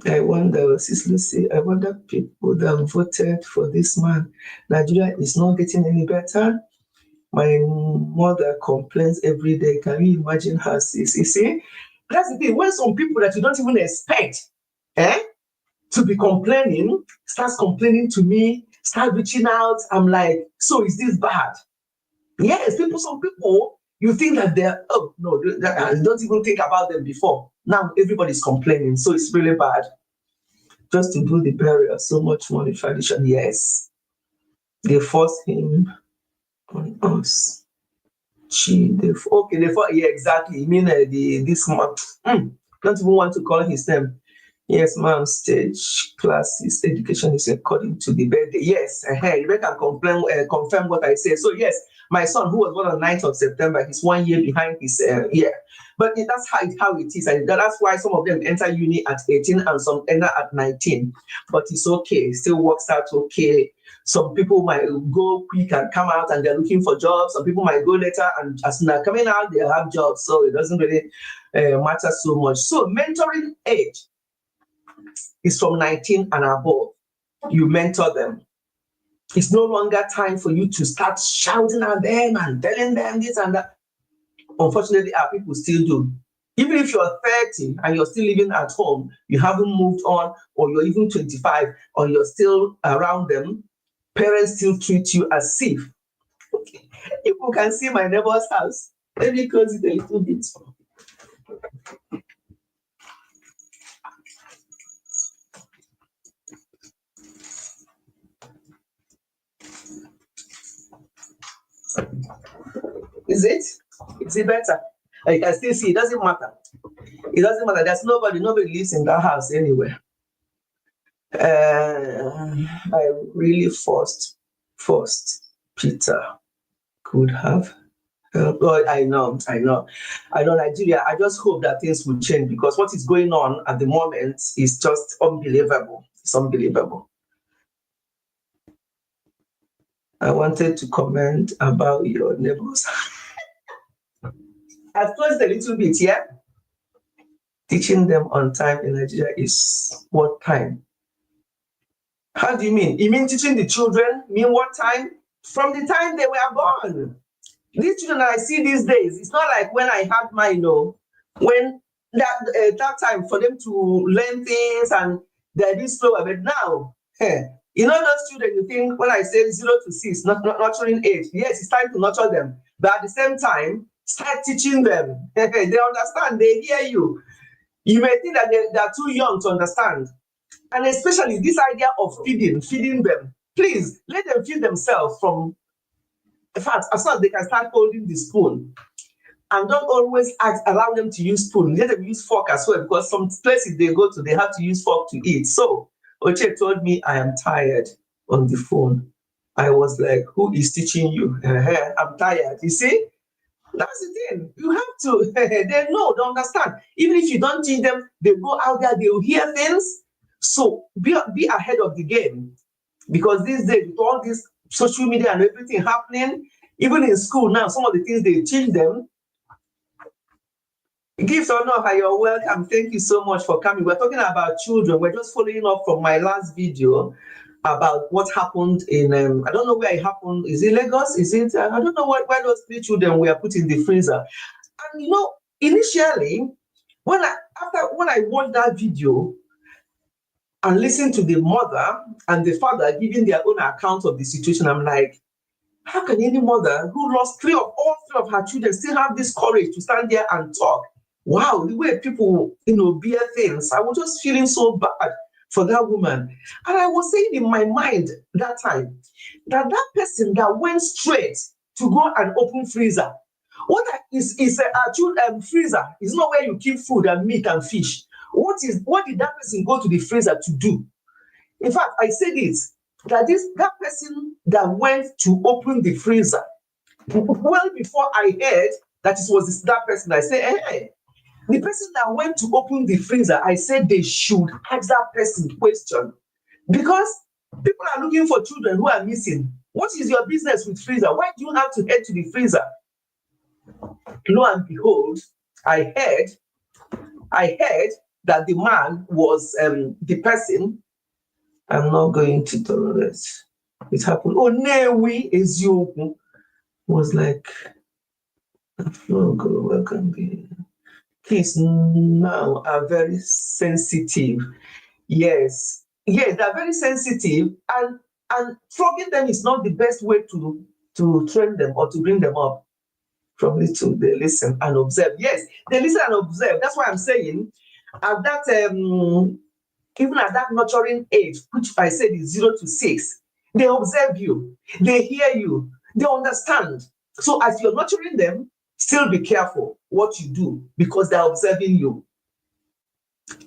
I wonder, Sis Lucy, I wonder people that voted for this man. Nigeria is not getting any better. My mother complains every day. Can you imagine her, sis? You see, that's the thing. When some people that you don't even expect, eh, to be complaining, starts complaining to me, start reaching out. I'm like, so is this bad? Yes, some people, you think that they're, oh, no, don't even think about them before. Now everybody's complaining. So it's really bad. Just to do the burial, so much money, tradition. Yes, they force him on us. Yeah, exactly. You mean this man? Don't even want to call his name. Yes, ma'am. Stage classes education is according to the birthday. Yes, you can confirm what I say. So yes, my son, who was born on 9th of September, he's 1 year behind his year. But that's how it is, and that's why some of them enter uni at 18 and some enter at 19. But it's okay. It still works out okay. Some people might go quick and come out and they're looking for jobs. Some people might go later and as soon as coming out, they have jobs. So it doesn't really matter so much. So mentoring age is from 19 and above. You mentor them. It's no longer time for you to start shouting at them and telling them this and that. Unfortunately, our people still do. Even if you're 30 and you're still living at home, you haven't moved on, or you're even 25 or you're still around them, parents still treat you as if. People can see my neighbor's house. Let me close it a little bit. Is it? Is it better? I can still see. It doesn't matter. It doesn't matter. There's nobody lives in that house anywhere. I really forced Peter could have. God, I know. Nigeria, I just hope that things will change because what is going on at the moment is just unbelievable. It's unbelievable. I wanted to comment about your neighbors. I've closed a little bit, yeah? Teaching them on time in Nigeria is what time? How do you mean? You mean teaching the children? Mean what time? From the time they were born. These children that I see these days, it's not like when I had mine, when that time for them to learn things and they're this slower. But now, those children, you think when I say 0 to 6, not nurturing age, yes, it's time to nurture them. But at the same time, start teaching them. They understand, they hear you. You may think that they're too young to understand. And especially this idea of feeding them. Please let them feed themselves from, in fact, as soon as they can start holding the spoon. And don't always allow them to use spoon. Let them use fork as well, because some places they go to, they have to use fork to eat. So Oche told me I am tired on the phone. I was like, who is teaching you? I'm tired. You see? That's the thing. You have to. They know, they understand. Even if you don't teach them, they go out there, they'll hear things. So be ahead of the game. Because these days, with all this social media and everything happening, even in school now, some of the things they teach them. Gifts or not, you're welcome. Thank you so much for coming. We're talking about children. We're just following up from my last video about what happened in, I don't know where it happened. Is it Lagos? Is it, I don't know where those 3 children were put in the freezer. And initially, when I watched that video and listened to the mother and the father giving their own account of the situation, I'm like, how can any mother who lost all three of her children still have this courage to stand there and talk? Wow, the way people, bear things. I was just feeling so bad for that woman. And I was saying in my mind that time that person that went straight to go and open freezer. What is a freezer? It's not where you keep food and meat and fish. What did that person go to the freezer to do? In fact, I said it that that person that went to open the freezer, well before I heard that it was that person, I said, hey, The person that went to open the freezer, I said they should ask that person question, because people are looking for children who are missing. What is your business with freezer? Why do you have to head to the freezer? Lo and behold, I heard that the man was the person. I'm not going to tolerate. It happened. Oh, Newi Ezioku was like, oh God, welcome. Kids now are very sensitive. Yes, they're very sensitive, and flogging them is not the best way to train them or to bring them up. From little, they listen and observe. Yes, they listen and observe. That's why I'm saying, at that even at that nurturing age, which I said is 0 to 6, they observe you, they hear you, they understand. So as you're nurturing them, still be careful what you do, because they're observing you.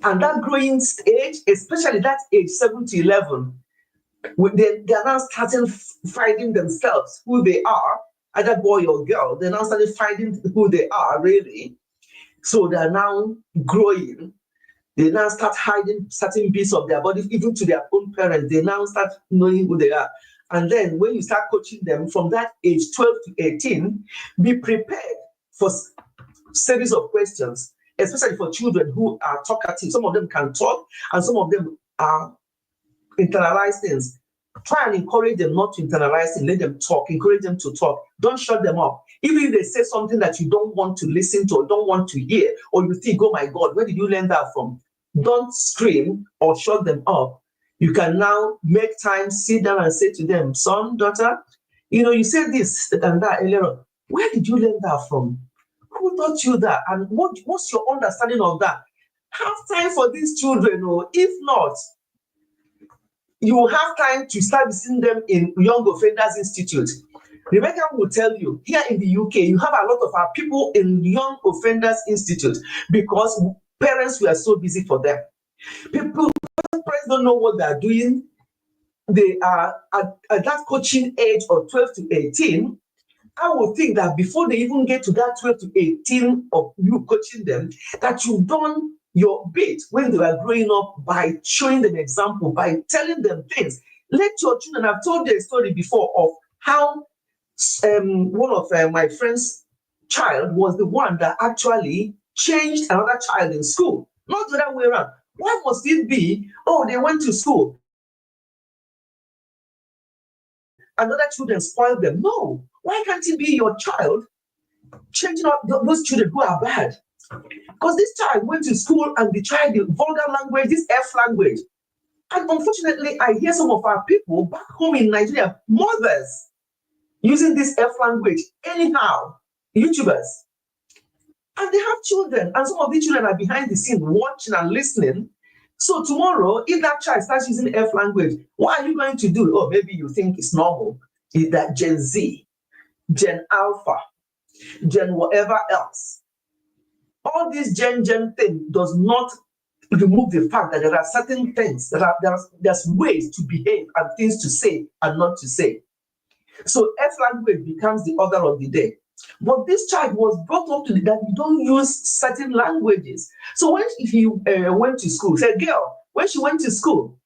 And that growing stage, especially that age 7 to 11, they are now starting finding themselves, who they are, either boy or girl. They're now starting finding who they are, really. So they're now growing. They now start hiding certain bits of their body, even to their own parents. They now start knowing who they are. And then when you start coaching them from that age 12 to 18, be prepared for series of questions, especially for children who are talkative. Some of them can talk, and some of them are internalize things. Try and encourage them not to internalize things. Let them talk. Encourage them to talk. Don't shut them up. Even if they say something that you don't want to listen to or don't want to hear, or you think, oh my God, where did you learn that from? Don't scream or shut them up. You can now make time, sit down and say to them, son, daughter, you said this and that earlier on. Where did you learn that from? Who taught you that? And what's your understanding of that? Have time for these children, or if not, you will have time to start visiting them in Young Offenders Institute. Rebecca will tell you, here in the UK, you have a lot of our people in Young Offenders Institute because parents were so busy for them. Parents don't know what they are doing. They are at that coaching age of 12 to 18. I would think that before they even get to that 12 to 18 of you coaching them, that you've done your bit when they were growing up by showing them example, by telling them things. Let your children, I've told you a story before of how one of my friend's child was the one that actually changed another child in school, not the other way around. Why must it be, oh, they went to school, another children spoiled them? No. Why can't it be your child changing up those children who are bad? Because this child went to school and the child, the vulgar language, this F language. And unfortunately, I hear some of our people back home in Nigeria, mothers, using this F language anyhow, YouTubers. And they have children, and some of these children are behind the scene watching and listening. So tomorrow, if that child starts using F language, what are you going to do? Oh, maybe you think it's normal. Is that Gen Z, Gen Alpha, Gen whatever else? All this Gen thing does not remove the fact that there are certain things there's ways to behave and things to say and not to say. So F language becomes the order of the day. But this child was brought up to that you don't use certain languages. So when he went to school, said girl, when she went to school,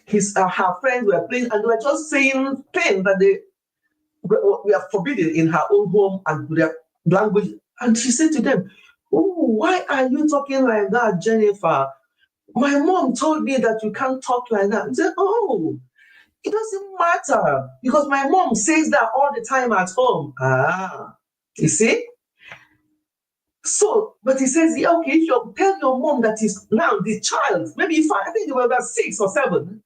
her friends were playing and they were just saying things that we are forbidden in her own home and their language. And she said to them, oh, why are you talking like that, Jennifer? My mom told me that you can't talk like that. I said, oh, it doesn't matter because my mom says that all the time at home. You see? So, but he says, yeah, okay, if you tell your mom that is now the child, maybe I think they were about 6 or 7,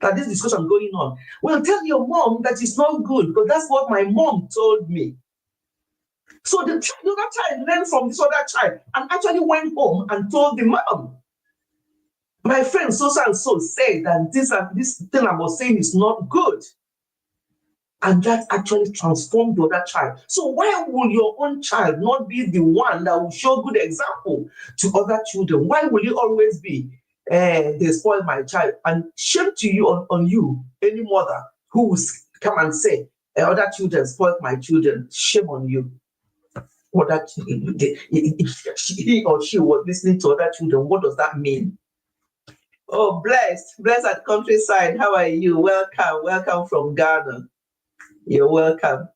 that this discussion going on. Well, tell your mom that it's not good because that's what my mom told me. So the other child learned from this other child and actually went home and told the mom, my friend so and so said that this thing I was saying is not good. And that actually transformed the other child. So why will your own child not be the one that will show good example to other children? Why will you always be, they spoil my child? And shame to you on you, any mother who will come and say, other children spoiled my children. Shame on you. other, if he or she was listening to other children, what does that mean? Oh, blessed at countryside. How are you? Welcome from Ghana. You're welcome.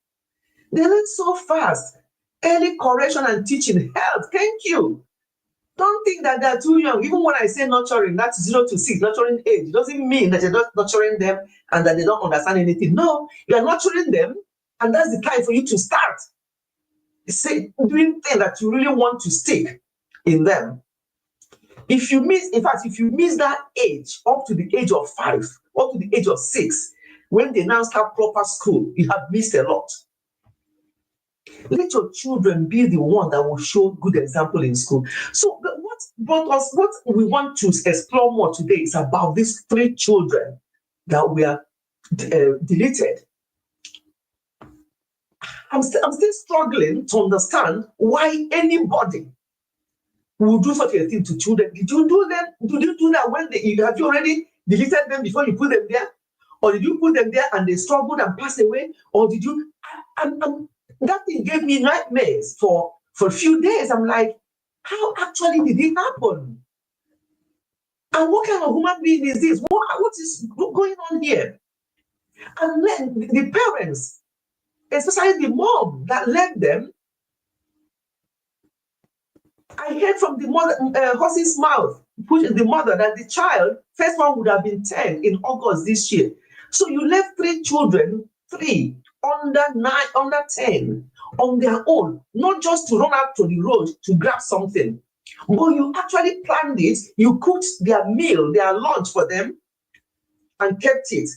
They learn so fast. Early correction and teaching help. Thank you. Don't think that they're too young. Even when I say nurturing, that's 0 to 6, nurturing age. It doesn't mean that you're not nurturing them and that they don't understand anything. No, you're nurturing them, and that's the time for you to start doing things that you really want to stick in them. If you miss that age, up to the age of 5, up to the age of 6, when they now start proper school, you have missed a lot. Let your children be the one that will show good example in school. So what we want to explore more today is about these 3 children that were deleted. I'm still struggling to understand why anybody will do such a thing to children. Did you do that when have you already deleted them before you put them there? Or did you put them there and they struggled and passed away? Or did you that thing gave me nightmares for a few days. I'm like, how actually did it happen? And what kind of human being is this? What is going on here? And then the parents, especially the mom that led them, I heard from the mother, horse's mouth, which is the mother, that the child, first one would have been 10 in August this year. So you left 3 children, 3 under 9, under 10, on their own, not just to run out to the road to grab something, but you actually planned it. You cooked their meal, their lunch for them, and kept it.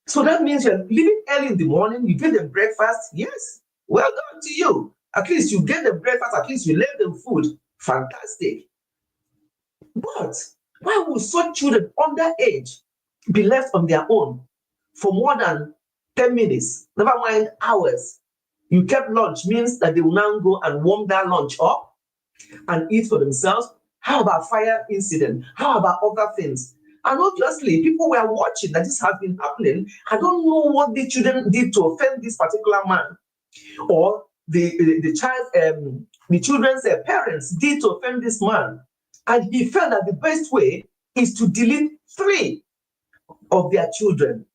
So that means you're leaving early in the morning, you give them breakfast. Yes, well done to you. At least you gave them breakfast, at least you left them food. Fantastic. But why would such children under age be left on their own for more than 10 minutes, never mind hours? You kept lunch, means that they will now go and warm that lunch up and eat for themselves. How about fire incident? How about other things? And obviously, people were watching that this has been happening. I don't know what the children did to offend this particular man, or the children's parents did to offend this man. And he felt that the best way is to delete 3 of their children.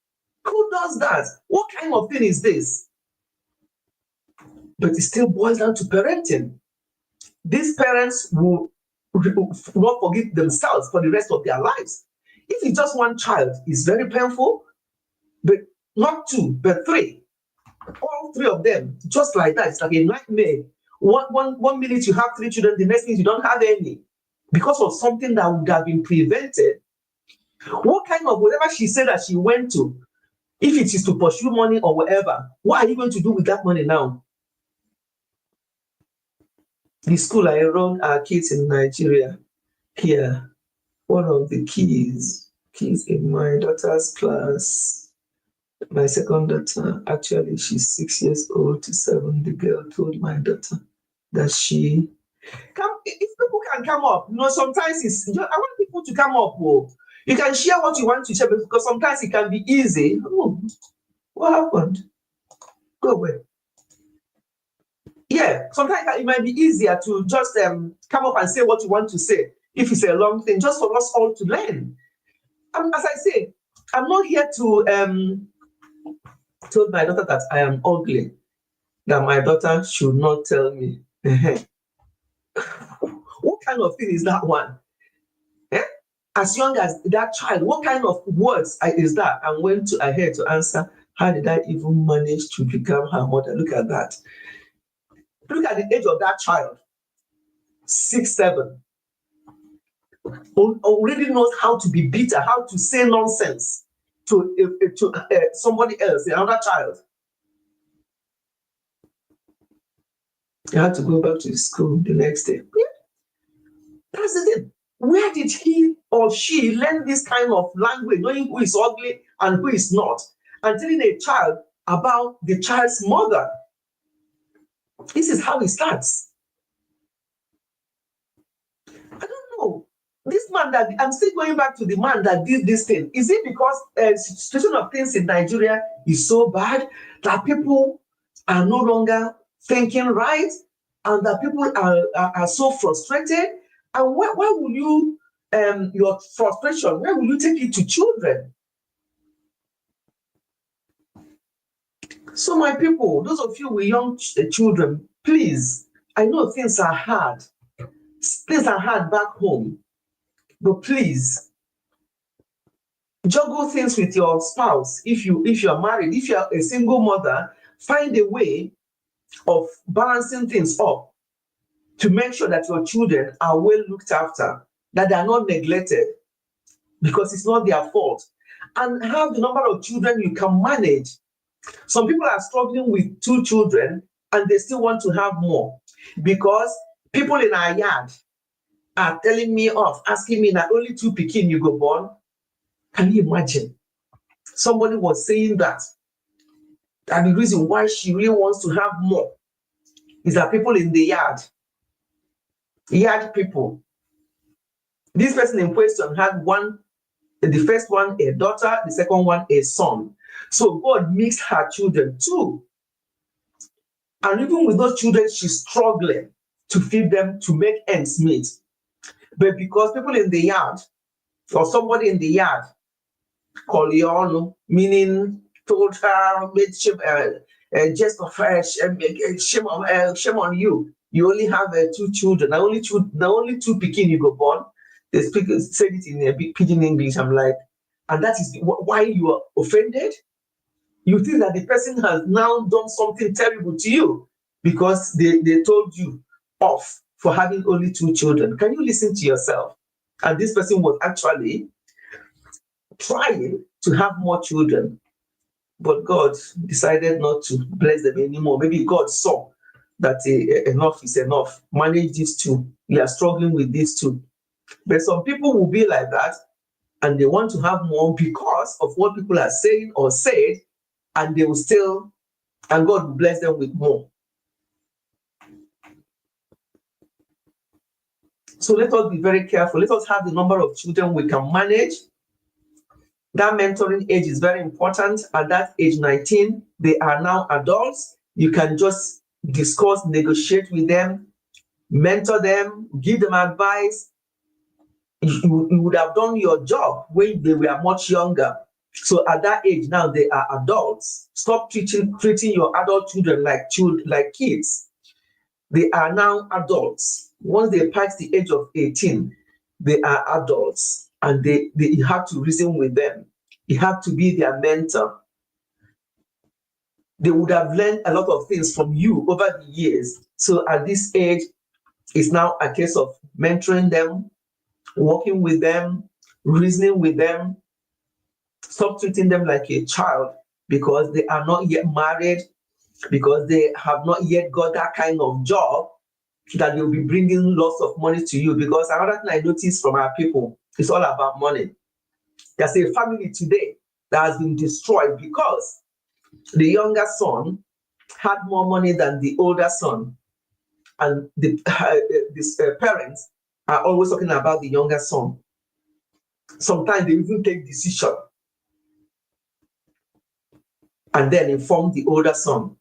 Who does that? What kind of thing is this? But it still boils down to parenting. These parents will not forgive themselves for the rest of their lives. If it's just one child, it's very painful, but not 2, but 3. All 3 of them, just like that. It's like a nightmare. One minute you have 3 children, the next minute you don't have any, because of something that would have been prevented. What kind of, whatever she said that she went to, if it is to pursue money or whatever, what are you going to do with that money now? The school I run our kids in Nigeria, here, one of the kids in my daughter's class, my second daughter, actually she's 6 years old to 7, the girl told my daughter that if people can come up, sometimes I want people to come up. You can share what you want to share, because sometimes it can be easy. Oh, what happened? Go away. Yeah, sometimes it might be easier to just come up and say what you want to say. If it's a long thing, just for us all to learn. As I say, I'm not here to tell my daughter that I am ugly, that my daughter should not tell me. What kind of thing is that one? As young as that child, what kind of words is that? And went ahead to answer, how did I even manage to become her mother? Look at that. Look at the age of that child, 6, 7. Already knows how to be bitter, how to say nonsense to somebody else, another child. You had to go back to school the next day. Yeah. That's the thing. Where did he or she learn this kind of language, knowing who is ugly and who is not, and telling a child about the child's mother? This is how it starts. I don't know. This man that I'm still going back to the man that did this thing. Is it because the situation of things in Nigeria is so bad that people are no longer thinking right, and that people are so frustrated. And why will you, your frustration, where will you take it to children? So, my people, those of you with young children, please, I know things are hard. Things are hard back home, but please juggle things with your spouse. If you're married, if you're a single mother, find a way of balancing things up to make sure that your children are well looked after, that they are not neglected, because it's not their fault. And have the number of children you can manage. Some people are struggling with 2 children and they still want to have more, because people in our yard are telling me off, asking me that only 2 pikin you go born. Can you imagine? Somebody was saying that the reason why she really wants to have more is that people in the yard people. This person in question had one, the first one a daughter, the second one a son. So God mixed her children too. And even with those children, she's struggling to feed them, to make ends meet. But because people in the yard, or somebody in the yard, Colion, meaning told her, made shame, just of her, shame on you. You only have 2 children. The only 2 pikin you go born. They said it in a big pidgin English. I'm like, and that is why you are offended. You think that the person has now done something terrible to you because they told you off for having only 2 children. Can you listen to yourself? And this person was actually trying to have more children, but God decided not to bless them anymore. Maybe God saw that enough is enough. Manage these 2. We are struggling with these 2. But some people will be like that, and they want to have more because of what people are saying or said, and they will still, and God will bless them with more. So let us be very careful. Let us have the number of children we can manage. That mentoring age is very important. At that age 19, they are now adults. You can just discuss, negotiate with them, mentor them, give them advice. You would have done your job when they were much younger. So at that age now, they are adults. Stop treating your adult children like kids. They are now adults. Once they pass the age of 18, they are adults, and you have to reason with them. You have to be their mentor. They would have learned a lot of things from you over the years. So at this age, it's now a case of mentoring them, working with them, reasoning with them. Stop treating them like a child because they are not yet married, because they have not yet got that kind of job that they'll be bringing lots of money to you. Because another thing I noticed from our people, it's all about money. There's a family today that has been destroyed because the younger son had more money than the older son. And the parents are always talking about the younger son. Sometimes they even take decision and then inform the older son.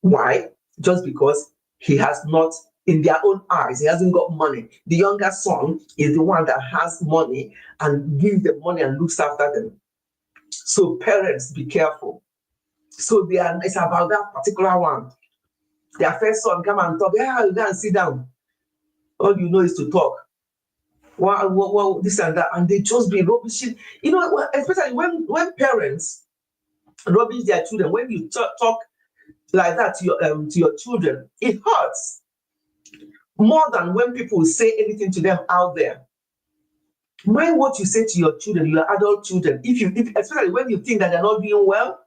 Why? Just because he has not, in their own eyes, he hasn't got money. The younger son is the one that has money and gives them money and looks after them. So parents, be careful. So it's about that particular one. Their first son come and talk, yeah, you go and sit down. All you know is to talk. Well, this and that, and they just be rubbishing. You know, especially when parents rubbish their children, when you talk like that to your children, it hurts more than when people say anything to them out there. Mind what you say to your children, your adult children. If especially when you think that they're not doing well,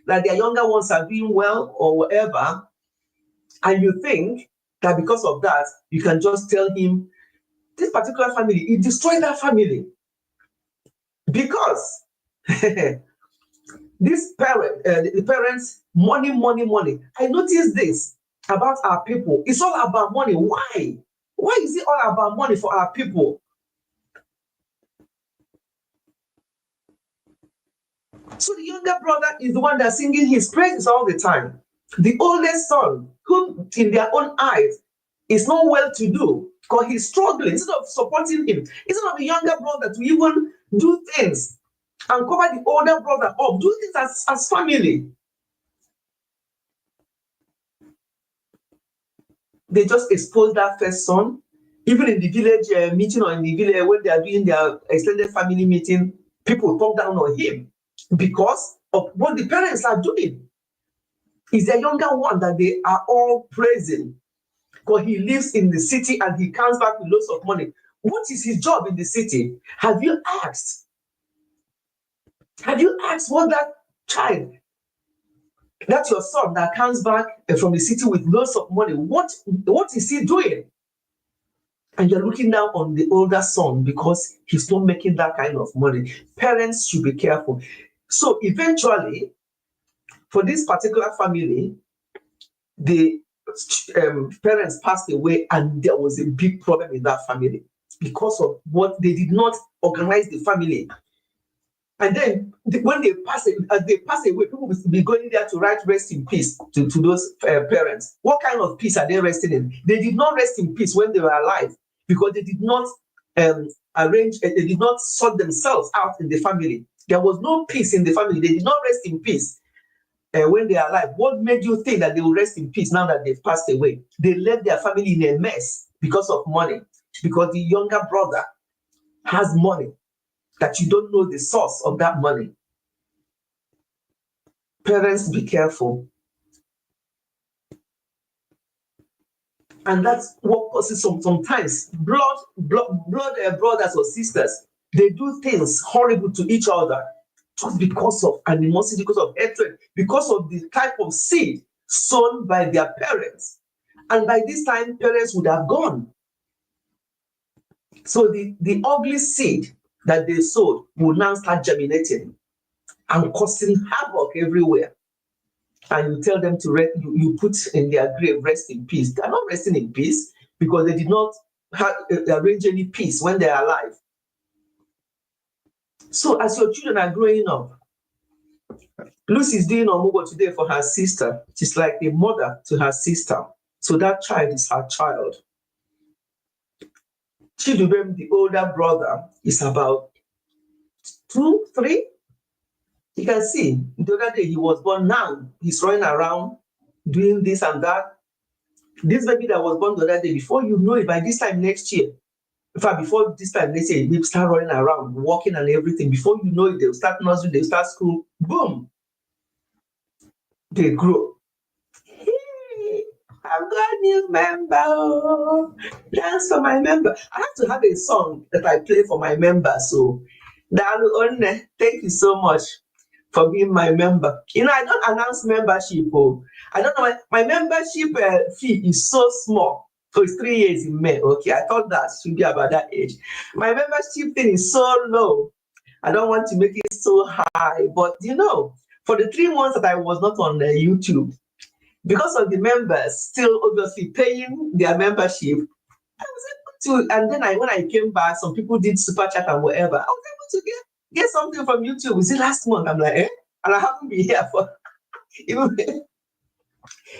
that their younger ones are doing well or whatever, and you think that because of that you can just tell him this particular family, it destroyed that family because this the parents, money. I noticed this about our people. It's all about money. Why? Why is it all about money for our people? So the younger brother is the one that's singing his praises all the time. The oldest son, whom in their own eyes is not well to do, because he's struggling, instead of supporting him, instead of the younger brother to even do things and cover the older brother up, do things as family, they just expose that first son. Even in the village meeting, or in the village when they are doing their extended family meeting, people talk down on him because of what the parents are doing. It's the younger one that they are all praising, because he lives in the city and he comes back with lots of money. What is his job in the city? Have you asked? Have you asked what that child, that's your son that comes back from the city with lots of money, what is he doing? And you're looking down on the older son because he's not making that kind of money. Parents should be careful. So eventually, for this particular family, the parents passed away, and there was a big problem in that family because of what they did not organize the family. And then when they pass away, people will be going there to write rest in peace to those parents. What kind of peace are they resting in? They did not rest in peace when they were alive, because they did not they did not sort themselves out in the family. There was no peace in the family. They did not rest in peace when they are alive. What made you think that they will rest in peace now that they've passed away? They left their family in a mess because of money, because the younger brother has money that you don't know the source of that money. Parents, be careful. And that's what causes sometimes blood brothers or sisters, they do things horrible to each other just because of animosity, because of hatred, because of the type of seed sown by their parents. And by this time, parents would have gone. So the ugly seed that they sowed will now start germinating and causing havoc everywhere. And you tell them to rest, you put in their grave, rest in peace. They're not resting in peace because they did not arrange any peace when they're alive. So as your children are growing up, Lucy's doing Omugo today for her sister. She's like a mother to her sister. So that child is her child. Chidubem, the older brother, is about 2, 3. You can see the other day he was born. Now he's running around doing this and that. This baby that was born the other day, before you know it, by this time next year, in fact, before this time next year, they start running around, walking and everything. Before you know it, they'll start nursery, they'll start school. Boom! They grow. Hey, I've got a new member. Dance for my member. I have to have a song that I play for my member. So, thank you so much for being my member. You know, I don't announce membership. Oh, I don't know. My membership fee is so small. So it's 3 years in May. Okay, I thought that should be about that age. My membership thing is so low. I don't want to make it so high. But you know, for the 3 months that I was not on YouTube, because of the members still obviously paying their membership, I was able to. And then when I came back, some people did super chat and whatever. I was able to get something from YouTube. Was it last month? I'm like, and I haven't been here for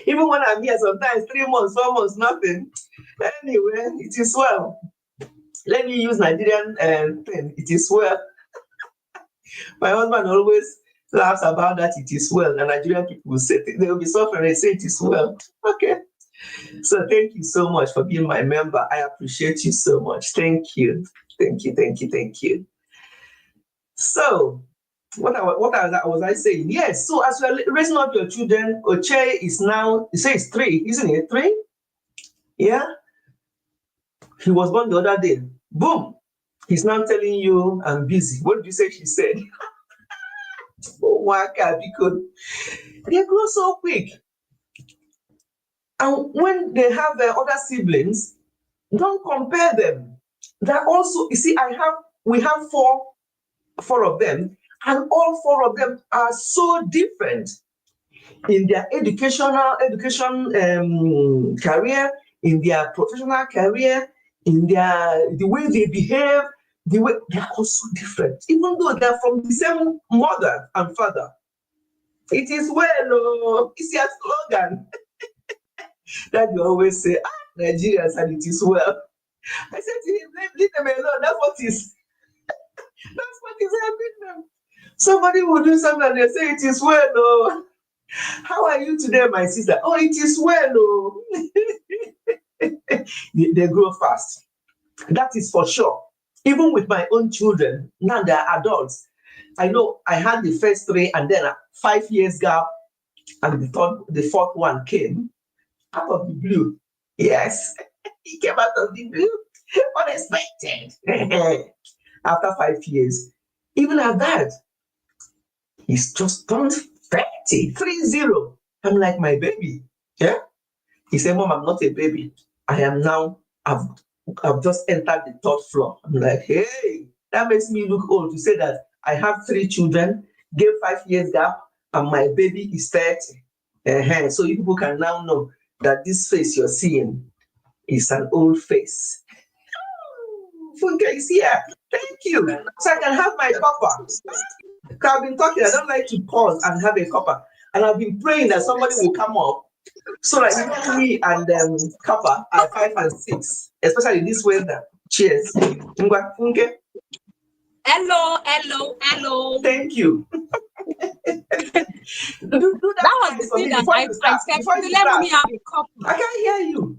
even when I'm here, sometimes 3 months, 4 months, nothing. Anyway, it is well. Let me use Nigerian thing. It is well. My husband always laughs about that. It is well. And Nigerian people will say they will be suffering and say it is well. Okay. So thank you so much for being my member. I appreciate you so much. Thank you. Thank you. Thank you. Thank you. So what was I saying? Yes. So as you're raising up your children, Oche is now, you say it's 3, isn't it? 3? Yeah. He was born the other day. Boom. He's now telling you, I'm busy. What did you say she said? Oh, waka, because they grow so quick. And when they have other siblings, don't compare them. They're also, you see, we have four of them, and all 4 of them are so different in their education career, in their professional career, in the way they behave, they are also different, even though they're from the same mother and father. It is well, it's your slogan. That you always say, Nigerians, and it is well. I said to him, leave them alone. That's what is helping them. Somebody will do something and they say it is well, oh. How are you today, my sister? Oh, it is well, oh. They grow fast. That is for sure. Even with my own children, now they are adults. I know I had the first three, and then 5 years gap, and the fourth one came out of the blue. Yes, he came out of the blue, unexpected. After 5 years, even at that, he's just turned 30, 30. I'm like, my baby. Yeah. He said, Mom, I'm not a baby. I am now, I've just entered the third floor. I'm like, hey, that makes me look old to say that I have 3 children, gave 5 years gap, and my baby is 30. So you people can now know that this face you're seeing is an old face. Funke is here. Thank you. So I can have my copper. I've been talking, I don't like to pause and have a copper. And I've been praying that somebody will come up so that me and Kappa are 5 and 6, especially this weather. Cheers. Funke. Hello. Thank you. do that was the thing that I said. Let mommy have a cup. I can't hear you.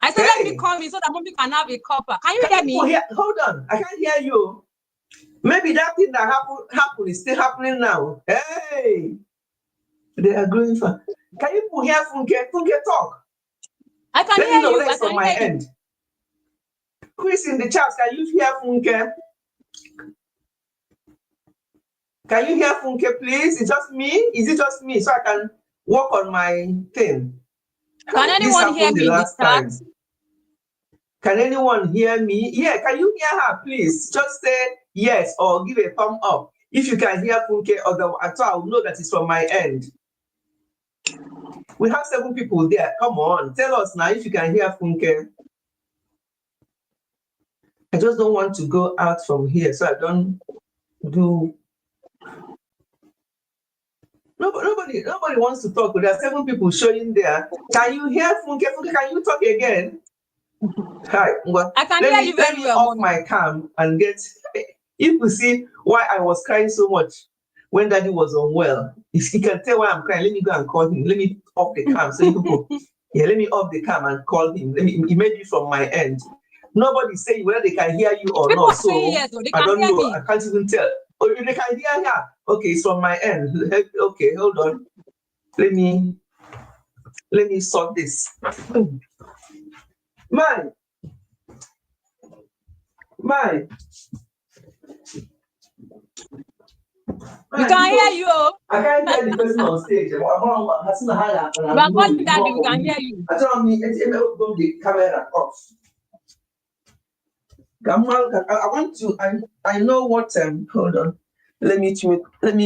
I said, let me call me so that mommy can have a cuppa. Can you hear me? Hold on. I can't hear you. Maybe that thing that happened is still happening now. Hey. They are growing fast. Can you hear Funke? Funke, talk. I can hear you. Let me know from my end. Who is in the chat? Can you hear Funke? Can you hear Funke, please? Is just me? Is it just me? So I can work on my thing. Can anyone hear me in the chat? Can anyone hear me? Yeah, can you hear her, please? Just say yes or give a thumb up. If you can hear Funke, otherwise I will know that it's from my end. We have 7 people there. Come on, tell us now if you can hear Funke. I just don't want to go out from here, so I don't do. Nobody wants to talk. There are 7 people showing there. Can you hear Funke? Funke, can you talk again? Hi. Well, I can hear you very well. Off my cam and get. If you see why I was crying so much when Daddy was unwell, if you can tell why I'm crying, let me go and call him. Let me off the cam so you go. Yeah, let me off the cam and call him. It may be from my end. Nobody's saying whether they can hear you or not. So yes, I don't know. I can't even tell. Oh, they can hear her. Okay, it's from my end. Okay, hold on. Let me sort this. Man. We can hear you. I can't hear the person on stage. We are calling Daddy. We can hear you. I told me the camera off. I want to. I know what. Hold on. Let me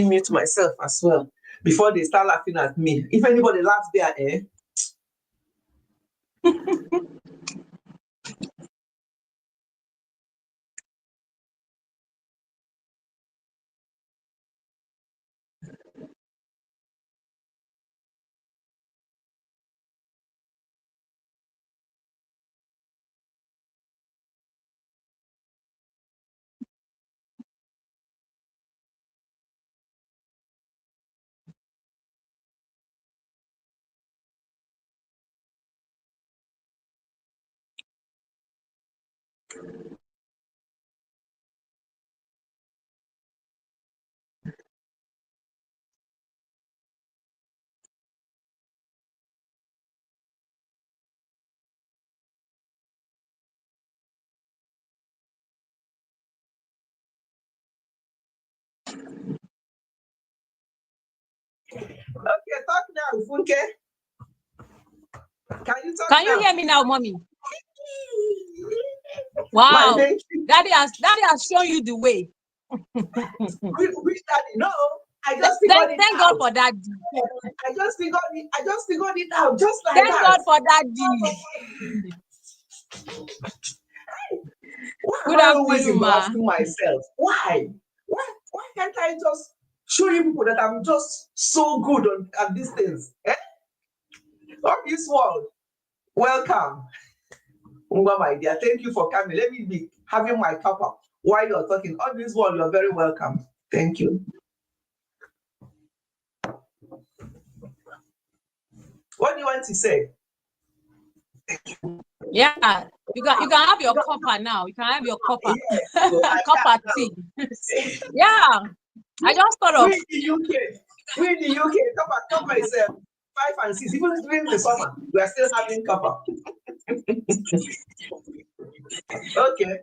mute myself as well before they start laughing at me. If anybody laughs there, Okay, talk now, Funke. Can you talk? Can you hear me now, mommy? Wow, Daddy has shown you the way. Which Daddy? No, I just thank God for Daddy. I just figured it out, just like thank that. God for Daddy. Why am I always asking myself? Why can't I just show you people that I'm just so good at these things? of this world. Welcome. My dear, thank you for coming. Let me be having my cup up while you're talking. Of this world, you're very welcome. Thank you. What do you want to say? Yeah, you can have your copper now. You can have your copper. Yes, copper tea. Yeah, I just thought of. We in the UK. We in the UK. Copper is 5 and 6. Even during the summer, we are still having copper. Okay.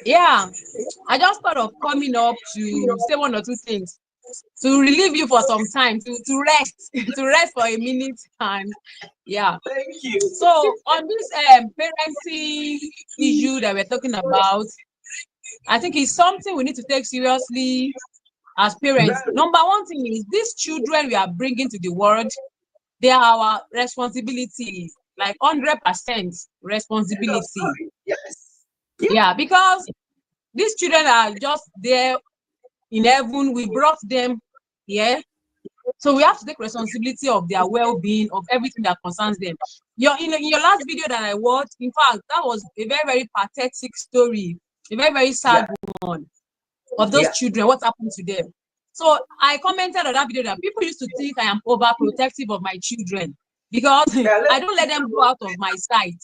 Yeah, I just thought of coming up to say one or two things to relieve you for some time, to rest, to rest for a minute, and yeah. Thank you. So on this parenting issue that we're talking about, I think it's something we need to take seriously as parents. Number one thing is these children we are bringing to the world, they are our responsibility, like 100% responsibility. Yes. Yeah, because these children are just there in heaven. We brought them here. So we have to take responsibility of their well-being, of everything that concerns them. In your last video that I watched, in fact, that was a very, very pathetic story, a very, very sad one of those children, what happened to them. So I commented on that video that people used to think I am overprotective of my children because I don't let them go out of my sight.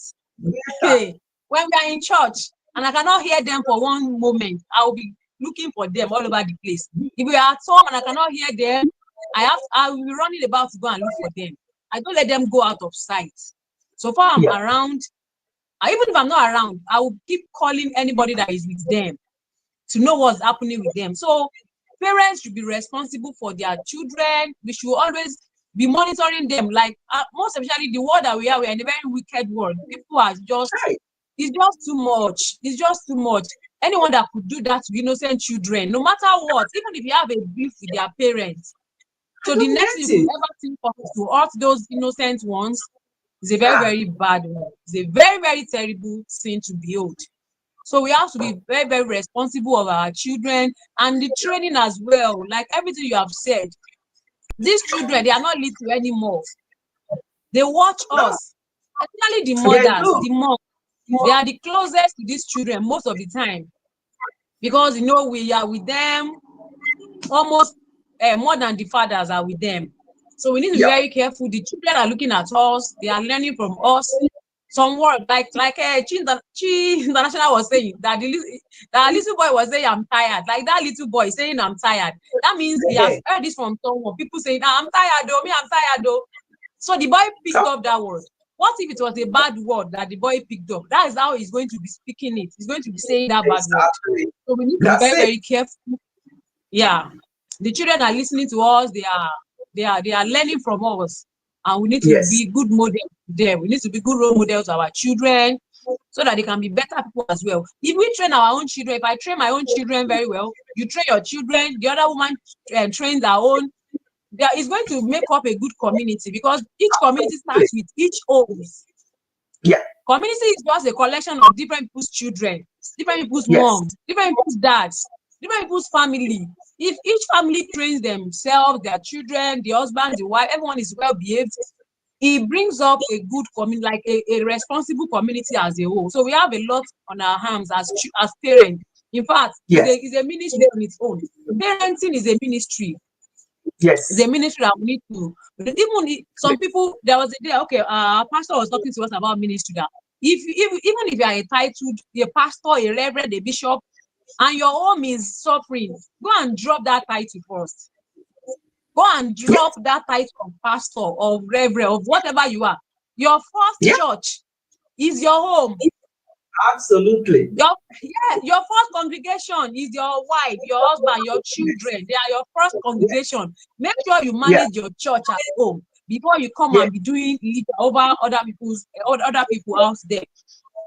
When we are in church and I cannot hear them for one moment, I will be looking for them all over the place. If we are at home and I cannot hear them, I will be running about to go and look for them. I don't let them go out of sight. So far I'm around, even if I'm not around, I will keep calling anybody that is with them to know what's happening with them. So parents should be responsible for their children. We should always be monitoring them. Like most especially the world that we are in a very wicked world. People are just, it's just too much. It's just too much. Anyone that could do that to innocent children, no matter what, even if you have a beef with their parents. So the next thing you could ever think of is to hurt those innocent ones is a very, very bad one. It's a very, very terrible thing to behold. So we have to be very, very responsible of our children and the training as well. Like everything you have said, these children, they are not little anymore. They watch us, especially the mothers, the moms. They are the closest to these children most of the time because, we are with them almost more than the fathers are with them. So we need to be very careful. The children are looking at us. They are learning from us. Some word like Chi International was saying that that little boy was saying I'm tired. Like that little boy saying I'm tired. That means he has heard this from someone. People saying I'm tired though, I'm tired though. So the boy picked up that word. What if it was a bad word that the boy picked up? That is how he's going to be speaking it. He's going to be saying that bad word. So we need to be very, very careful. Yeah, the children are listening to us. They are learning from us, and we need to be good models there. We need to be good role models to our children, so that they can be better people as well. If we train our own children, if I train my own children very well, you train your children. The other woman trains her own. There is going to make up a good community because each community starts with each homes. Yeah. Community is just a collection of different people's children, different people's moms, different people's dads, different people's family. If each family trains themselves, their children, the husband, the wife, everyone is well behaved, it brings up a good community, like a responsible community as a whole. So we have a lot on our hands as parents. In fact, it's a ministry on its own. Parenting is a ministry. Yes. It's a ministry that we need to. Even some people, there was a day, our pastor was talking to us about ministry. That even if you are a titled, a pastor, a reverend, a bishop, and your home is suffering, go and drop that title first. Go and drop that title of pastor, of reverend, of whatever you are. Your first church is your home. Absolutely. Your first congregation is your wife, your husband, your children. They are your first congregation. Make sure you manage your church at home before you come and be doing leader over other people out there.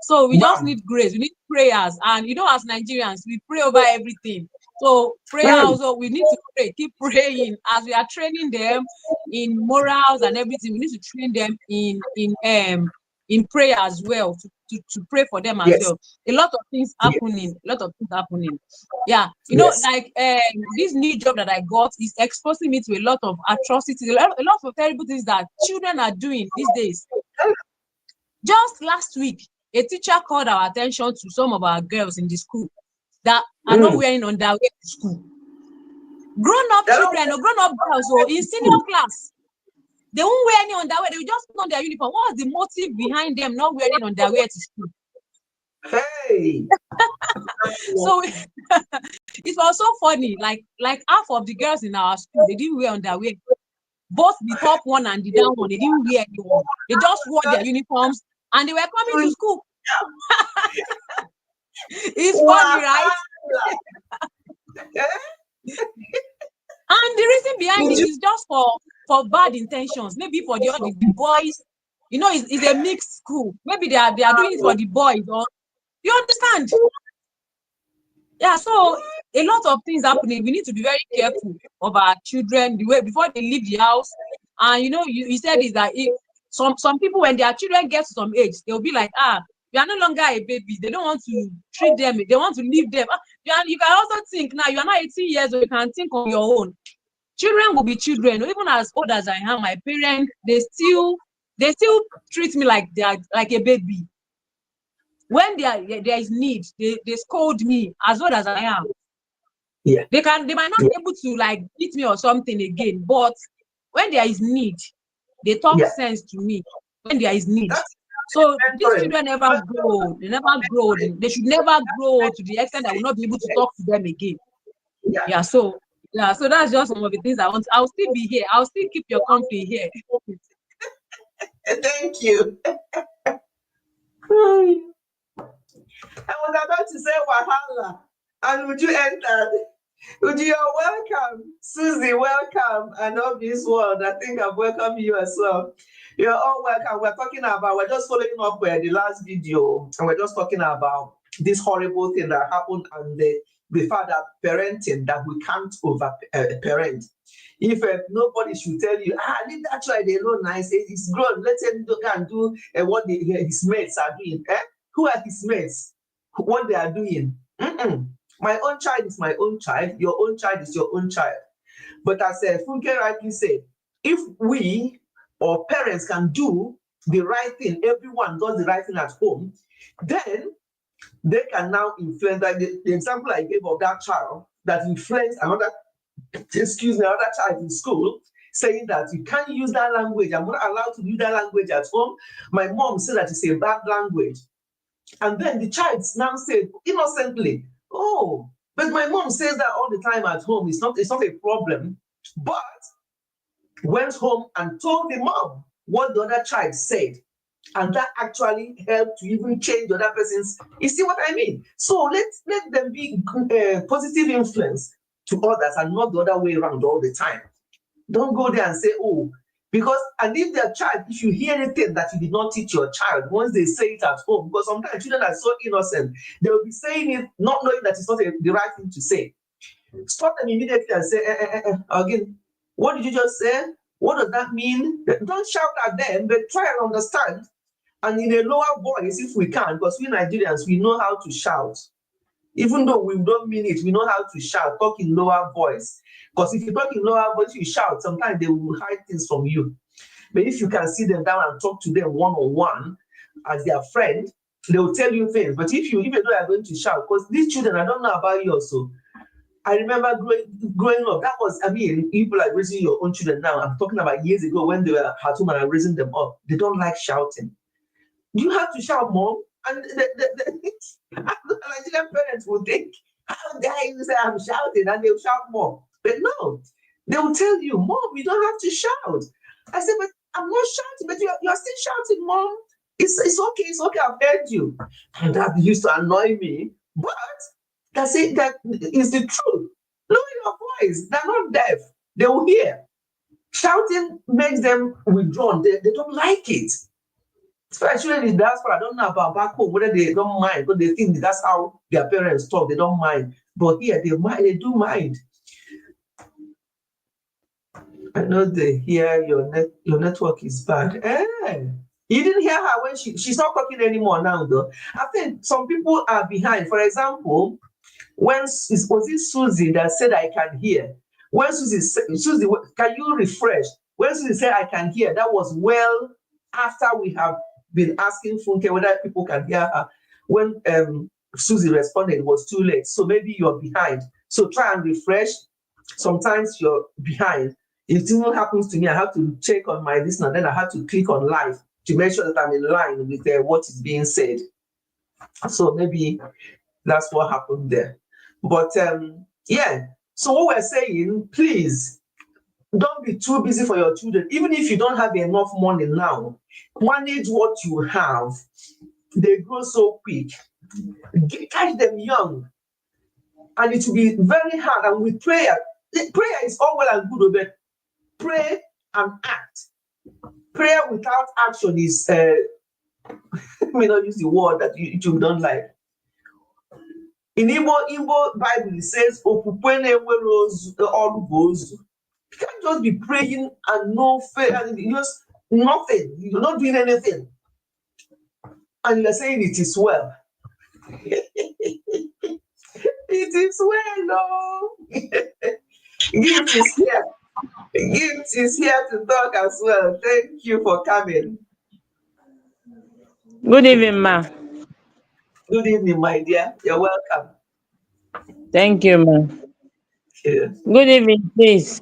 So we just need grace. We need prayers, and as Nigerians, we pray over everything. So prayer also, we need to pray, keep praying as we are training them in morals and everything. We need to train them in in prayer as well, to pray for them as well. A lot of things happening, Yeah, like this new job that I got is exposing me to a lot of atrocities, a lot of terrible things that children are doing these days. Just last week, a teacher called our attention to some of our girls in the school that are not wearing underwear to school. Grown-up children or grown-up girls in senior class, they won't wear any underwear. They will just put on their uniform. What was the motive behind them not wearing underwear to school? Hey. So it was so funny. Like half of the girls in our school, they didn't wear underwear. Both the top one and the down one, they didn't wear anyone. They just wore their uniforms and they were coming to school. It's funny, right? And the reason behind it is just for bad intentions. Maybe for the boys, it's a mixed school. Maybe they are doing it for the boys, or you understand? Yeah, so a lot of things happening. We need to be very careful of our children the way before they leave the house. And you said is that if some people, when their children get to some age, they'll be like, you are no longer a baby. They don't want to treat them. They want to leave them. You can also think now. You are not 18 years old. You can think on your own. Children will be children. Even as old as I am, my parents, they still treat me like they are like a baby. When there is need, they scold me as old as I am. Yeah. They might not be able to like beat me or something again, but when there is need, they talk sense to me when there is need. So these children never grow. They never grow. They should never grow to the extent I will not be able to talk to them again. Yeah. So that's just some of the things I want. I'll still be here. I'll still keep your company here. Thank you. I was about to say wahala, and would you enter? You're welcome, Susie. Welcome, and of this world. I think I've welcomed you as well. You're all welcome. We're just following up with the last video, and we're just talking about this horrible thing that happened and the fact that parenting, that we can't over parent. If nobody should tell you, leave that child alone, nice, he's grown, let him go and do what his mates are doing. Who are his mates? What they are doing? My own child is my own child. Your own child is your own child. But as Funke rightly said, if we or parents can do the right thing, everyone does the right thing at home, then they can now influence. Like the example I gave of that child that influenced another child in school, saying that you can't use that language. I'm not allowed to use that language at home. My mom said that it's a bad language. And then the child now said innocently, oh, but my mom says that all the time at home. It's not a problem. But went home and told the mom what the other child said. And that actually helped to even change the other person's. You see what I mean? So let them be positive influence to others and not the other way around all the time. Don't go there and say, oh, because, and if their child, if you hear anything that you did not teach your child, once they say it at home, because sometimes children are so innocent, they will be saying it not knowing that it's not the right thing to say. Stop them immediately and say, again, what did you just say? What does that mean? Don't shout at them, but try and understand. And in a lower voice, if we can, because we Nigerians, we know how to shout. Even though we don't mean it, we know how to shout, talk in lower voice. Because if you talk in lower voice, you shout, sometimes they will hide things from you. But if you can sit them down and talk to them one-on-one as their friend, they will tell you things. But if you know you're going to shout, because these children, I don't know about you also. I remember growing up, that was, people are raising your own children now. I'm talking about years ago when they were at home and I'm raising them up. They don't like shouting. You have to shout, Mom. And the Nigerian parents will think, how dare you say I'm shouting, and they'll shout more. But no, they will tell you, Mom, you don't have to shout. I said, but I'm not shouting, but you're still shouting, Mom. It's okay, I've heard you. And that used to annoy me. But that is the truth. Lower your voice. They're not deaf. They will hear. Shouting makes them withdrawn. They don't like it. Especially in diaspora, I don't know about back home, whether they don't mind, but they think that's how their parents talk, they don't mind. But here, they do mind. I know they hear your network is bad. You didn't hear her when she's not talking anymore now, though. I think some people are behind. For example, when was it Susie that said I can hear? When Susie, can you refresh? When Susie said I can hear, that was well after we have been asking Funke whether people can hear her. When Susie responded, it was too late. So maybe you're behind. So try and refresh. Sometimes you're behind. If it even happens to me, I have to check on my listener, then I have to click on live to make sure that I'm in line with what is being said. So maybe that's what happened there. But yeah, so what we're saying, please don't be too busy for your children. Even if you don't have enough money now, manage what you have. They grow so quick. Catch them young, and it will be very hard. And with prayer, prayer is all well and good, but pray and act. Prayer without action is, let me not use the word that you don't like. In Igbo Bible, it says, "Okwukwe na-enwere ọrụ bụ ozu." You can't just be praying and no faith, and just nothing. You're not doing anything. And you're saying it is well. It is well, no. Gift is here. Gift is here to talk as well. Thank you for coming. Good evening, ma. Good evening, my dear. You're welcome. Thank you, ma. Yeah. Good evening, please.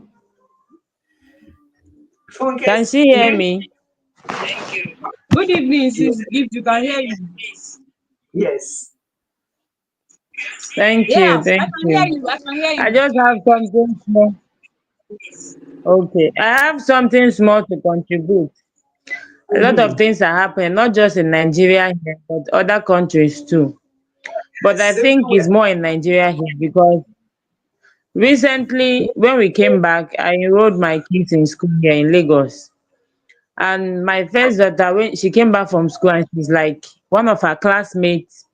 Funke, Can she hear me? Good evening, yes. sis. Gift, you can hear you. Yes. Thank you, Yes, I thank can hear you. you. I can hear I you. just have something small. Okay, I have something small to contribute. A lot of Mm-hmm. things are happening, not just in Nigeria here, but other countries too. But I Yes, think it's everywhere. more in Nigeria here because recently, when we came back, I enrolled my kids in school here in Lagos. And my first daughter, when she came back from school, and she's like, one of her classmates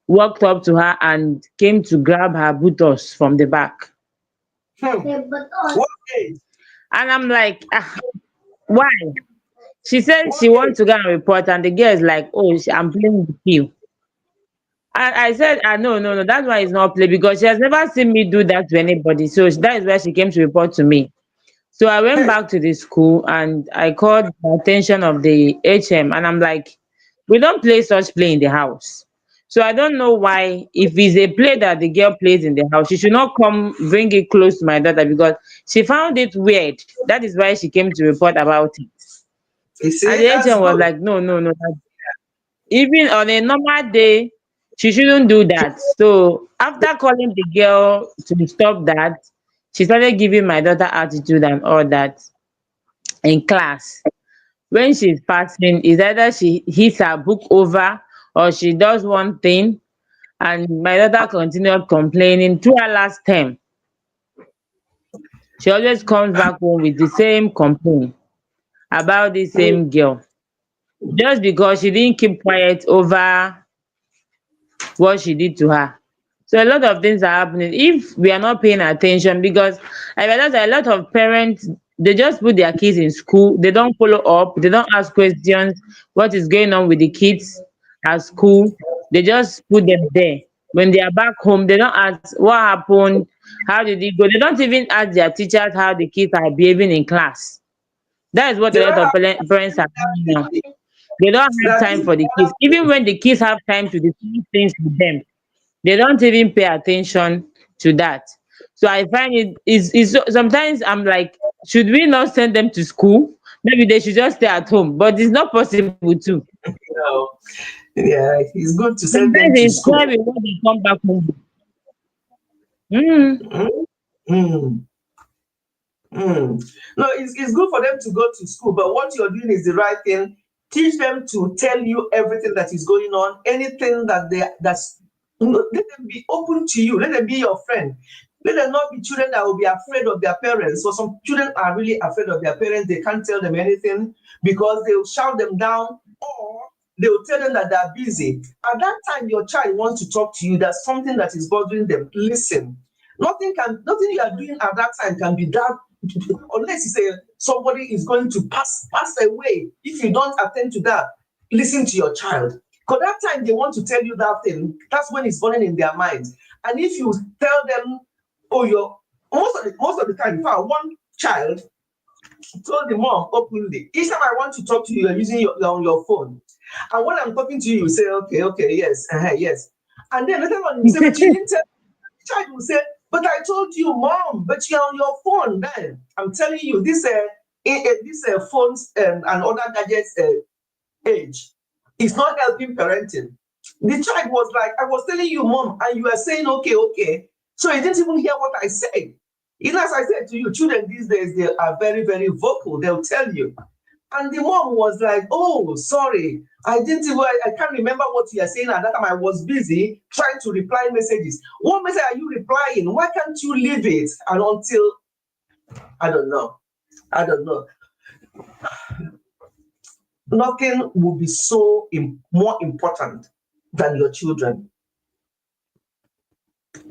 walked up to her and came to grab her buttocks from the back. Hmm. What age? And I'm like, why? She said What she age? wants to go and report, and the girl is like, oh, I'm playing with you. And I said, no, no, no, that's why it's not play because she has never seen me do that to anybody. So that is why she came to report to me. So I went Hey, back to the school and I called the attention of the HM, and I'm like, we don't play such play in the house. So I don't know why, if it's a play that the girl plays in the house, she should not come bring it close to my daughter because she found it weird. That is why she came to report about it. you And see, the that's HM was good. like, no, no, no. Even on a normal day, she shouldn't do that. So after calling the girl to stop that, she started giving my daughter attitude and all that in class. When she's passing, is either she hits her book over or she does one thing, and my daughter continued complaining through her last term. She always comes back home with the same complaint about the Mm, same girl just because she didn't keep quiet over what she did to her. So a lot of things are happening if we are not paying attention because I realize that a lot of parents, they just put their kids in school, they don't follow up, they don't ask questions what is going on with the kids at school. They just put them there. When they are back home, they don't ask what happened, how did it go. They don't even ask their teachers how the kids are behaving in class. That is what they a don't lot of have parents are doing now. They don't have that time for the kids. Even when the kids have time to discuss things with them, they don't even pay attention to that. So I find is sometimes I'm like, should we not send them to school? Maybe they should just stay at home. But it's not possible too. no. Yeah, it's good to send them Sometimes to it's school. scary when they come back home. Mm. Mm, mm, mm. No, it's good for them to go to school, but what you're doing is the right thing. Teach them to tell you everything that is going on, anything let them be open to you, let them be your friend. Let them not be children that will be afraid of their parents. So some children are really afraid of their parents. They can't tell them anything because they will shout them down or they will tell them that they're busy. At that time, your child wants to talk to you. There's something that is bothering them. Listen. Nothing you are doing at that time can be that unless you say somebody is going to pass away, if you don't attend to that, listen to your child. Because that time they want to tell you that thing, that's when it's burning in their minds. And if you tell them, oh, you're most of the time, in fact, one child told the mom openly, each time I want to talk to you, you're using you're on your phone. And when I'm talking to you, you say, okay, yes, yes. And then later on, you say, but you didn't tell. The child will say, but I told you, mom, but you're on your phone. Then I'm telling you, this phones and other gadgets age is not helping parenting. The child was like, I was telling you, mom, and you are saying, okay. So he didn't even hear what I said. As I said to you, children these days, they are very, very vocal. They'll tell you. And the mom was like, oh, sorry, I can't remember what you are saying at that time. I was busy trying to reply messages. What message are you replying? Why can't you leave it? And until, I don't know. Nothing will be so more important than your children.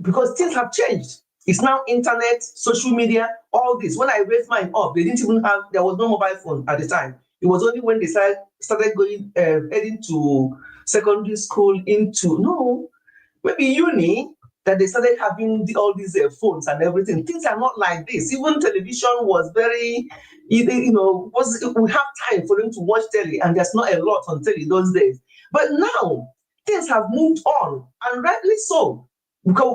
Because things have changed. It's now internet, social media, all this. When I raised mine up, they didn't even there was no mobile phone at the time. It was only when they started going, heading to secondary school, maybe uni, that they started having all these phones and everything. Things are not like this. Even television was very, we have time for them to watch telly, and there's not a lot on telly those days. But now, things have moved on, and rightly so. Because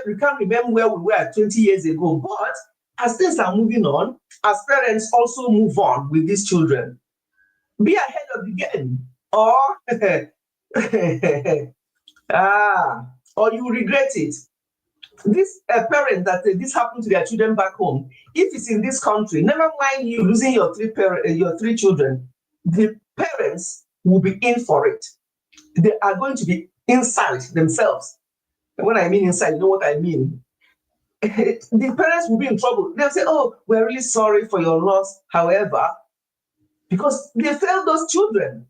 we can't remember where we were 20 years ago. But as things are moving on, as parents also move on with these children, be ahead of the game, or or you regret it. This parent that this happened to their children back home, if it's in this country, never mind you losing your three children, the parents will be in for it. They are going to be inside themselves. When I mean inside, you know what I mean. The parents will be in trouble. They'll say, oh, we're really sorry for your loss. However, because they failed those children.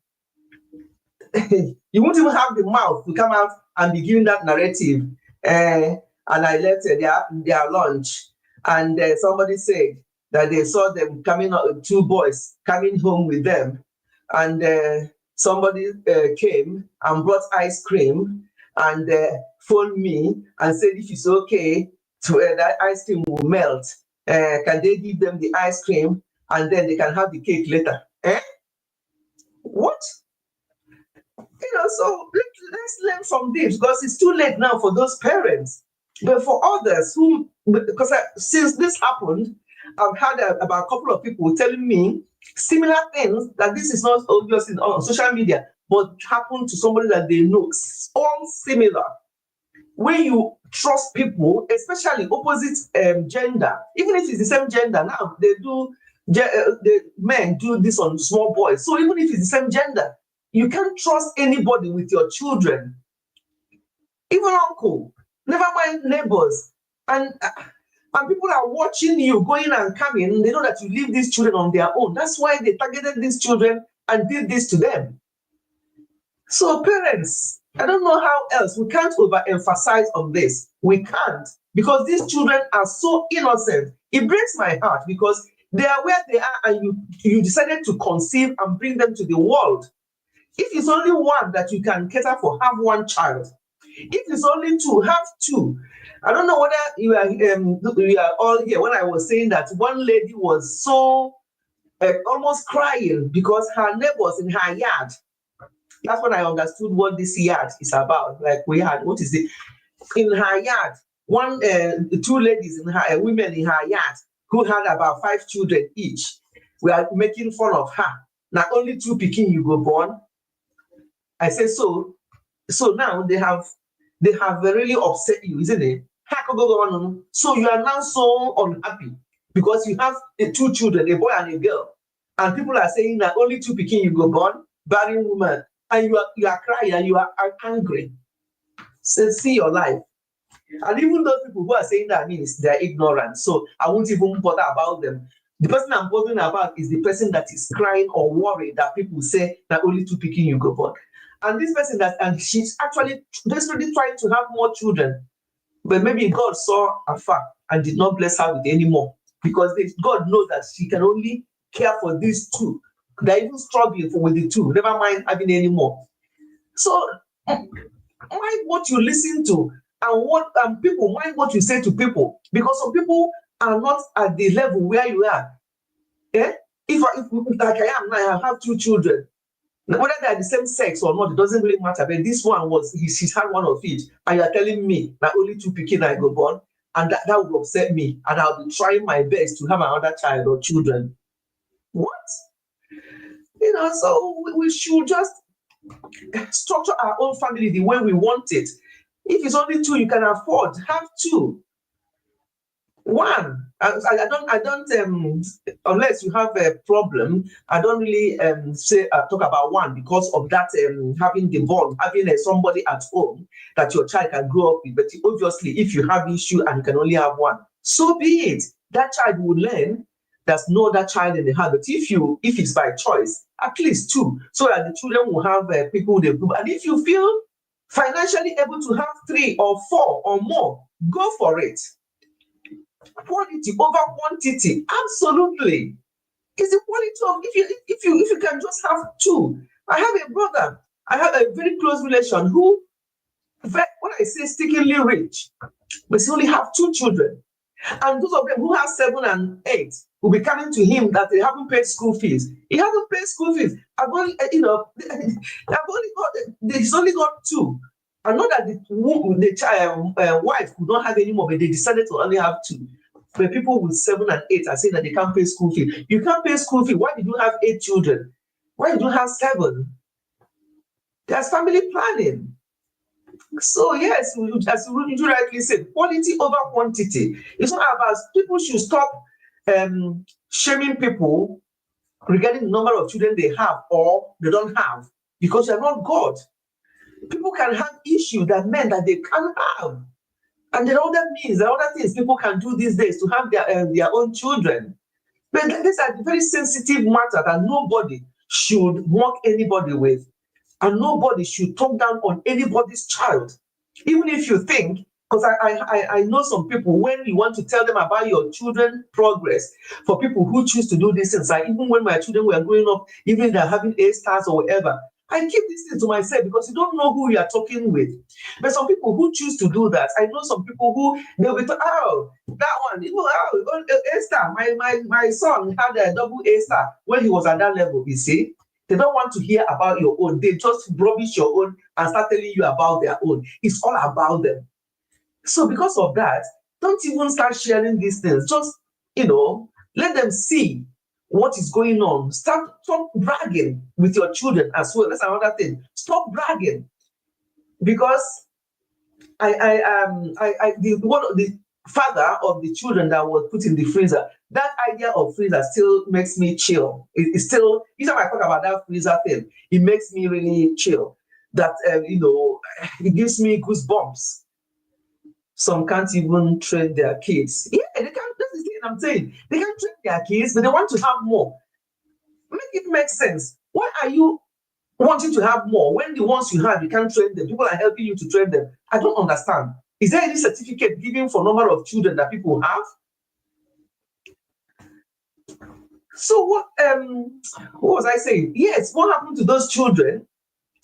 You won't even have the mouth to come out and be giving that narrative. And I left their lunch, and somebody said that they saw them coming out, two boys coming home with them, and somebody came and brought ice cream and phoned me and said if it's okay to that ice cream will melt. Can they give them the ice cream and then they can have the cake later? What? So let's learn from this, because it's too late now for those parents. But for others because since this happened, I've had about a couple of people telling me similar things, that this is not obvious on social media, but happened to somebody that they know, all similar. When you trust people, especially opposite gender, even if it's the same gender, now the men do this on small boys. So even if it's the same gender, you can't trust anybody with your children, even uncle, never mind neighbors. And people are watching you going and coming. They know that you leave these children on their own. That's why they targeted these children and did this to them. So parents, I don't know how else. We can't overemphasize on this. We can't, because these children are so innocent. It breaks my heart, because they are where they are, and you decided to conceive and bring them to the world. If it's only one that you can cater for, have one child. If it's only two, have two. I don't know whether you are all here when I was saying that one lady was so almost crying because her neighbors in her yard. That's when I understood what this yard is about. Like, we had, what is it? In her yard, two ladies in her, women in her yard who had about 5 children each. We are making fun of her. Now only 2 pikin you go born. I say so now they have really upset you, isn't it? So you are now so unhappy because you have 2 children, a boy and a girl, and people are saying that only 2 pikin you go born, barren woman, and you are crying and you are angry. So see your life. And even those people who are saying that means they are ignorant, so I won't even bother about them. The person I'm bothering about is the person that is crying or worried that people say that only 2 pikin you go born. And this person and she's actually desperately trying to have more children, but maybe God saw afar and did not bless her with any more. because God knows that she can only care for these two. They're even struggling with the two, never mind having any more. So mind what you listen to, and what people mind what you say to people, because some people are not at the level where you are. Eh? If like I am now, I have two children. Whether they are the same sex or not, it doesn't really matter. But this one she's had one of each, and you are telling me that only two pikin I go born, and that would upset me, and I'll be trying my best to have another child or children. What? So we should just structure our own family the way we want it. If it's only two you can afford, have two. One, I don't unless you have a problem, I don't really say talk about one, because of that having the bond, having somebody at home that your child can grow up with. But obviously, if you have issue and you can only have one, so be it. That child will learn. There's no other child in the house. But if it's by choice, at least two, so that the children will have people they group. And if you feel financially able to have three or four or more, go for it. Quality over quantity, absolutely. It's the quality of if you can just have two. I have a brother, I have a very close relation who, when I say stickingly rich, but he only have two children, and those of them who have 7 and 8 will be coming to him that they haven't paid school fees. He hasn't paid school fees. I've only he's only got two. I know that the child wife could not have any more, but they decided to only have two. But people with 7 and 8 are saying that they can't pay school fee. You can't pay school fee. Why did you have 8 children? Why did you have 7? There's family planning. So yes, as you rightly said, quality over quantity. It's not about, people should stop shaming people regarding the number of children they have or they don't have, because they're not God. People can have issues that men that they can't have. And there are other means, there are other things people can do these days to have their own children. But these are very sensitive matter that nobody should mock anybody with, and nobody should talk down on anybody's child. Even if you think, because I know some people, when you want to tell them about your children progress, for people who choose to do these things, like even when my children were growing up, even they're having A stars or whatever, I keep this thing to myself, because you don't know who you are talking with. But some people who choose to do that, I know some people who they'll be that one, A star. My son had a double A star when he was at that level. You see, they don't want to hear about your own. They just rubbish your own and start telling you about their own. It's all about them. So because of that, don't even start sharing these things. Just let them see what is going on. Stop bragging with your children as well. That's another thing. Stop bragging, because the father of the children that was put in the freezer. That idea of freezer still makes me chill. It's still, each time I talk about that freezer thing, it makes me really chill. That it gives me goosebumps. Some can't even train their kids. Yeah, they can't. That's the thing I'm saying. They can train their kids, but they want to have more. Make it make sense. Why are you wanting to have more when the ones you have, you can't train them? People are helping you to train them. I don't understand. Is there any certificate given for number of children that people have? So what was I saying? Yes, what happened to those children?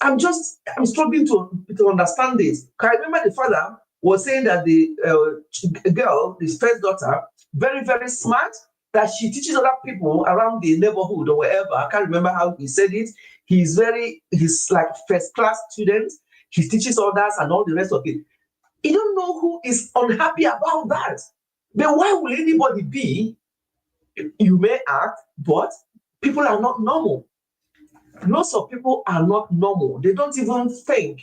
I'm struggling to understand this. I remember the father was saying that the girl, his first daughter, very, very smart, that she teaches other people around the neighborhood or wherever. I can't remember how he said it. He's like first class student. He teaches others and all the rest of it. You don't know who is unhappy about that. But why will anybody be? You may act, but people are not normal. Lots of people are not normal. They don't even think.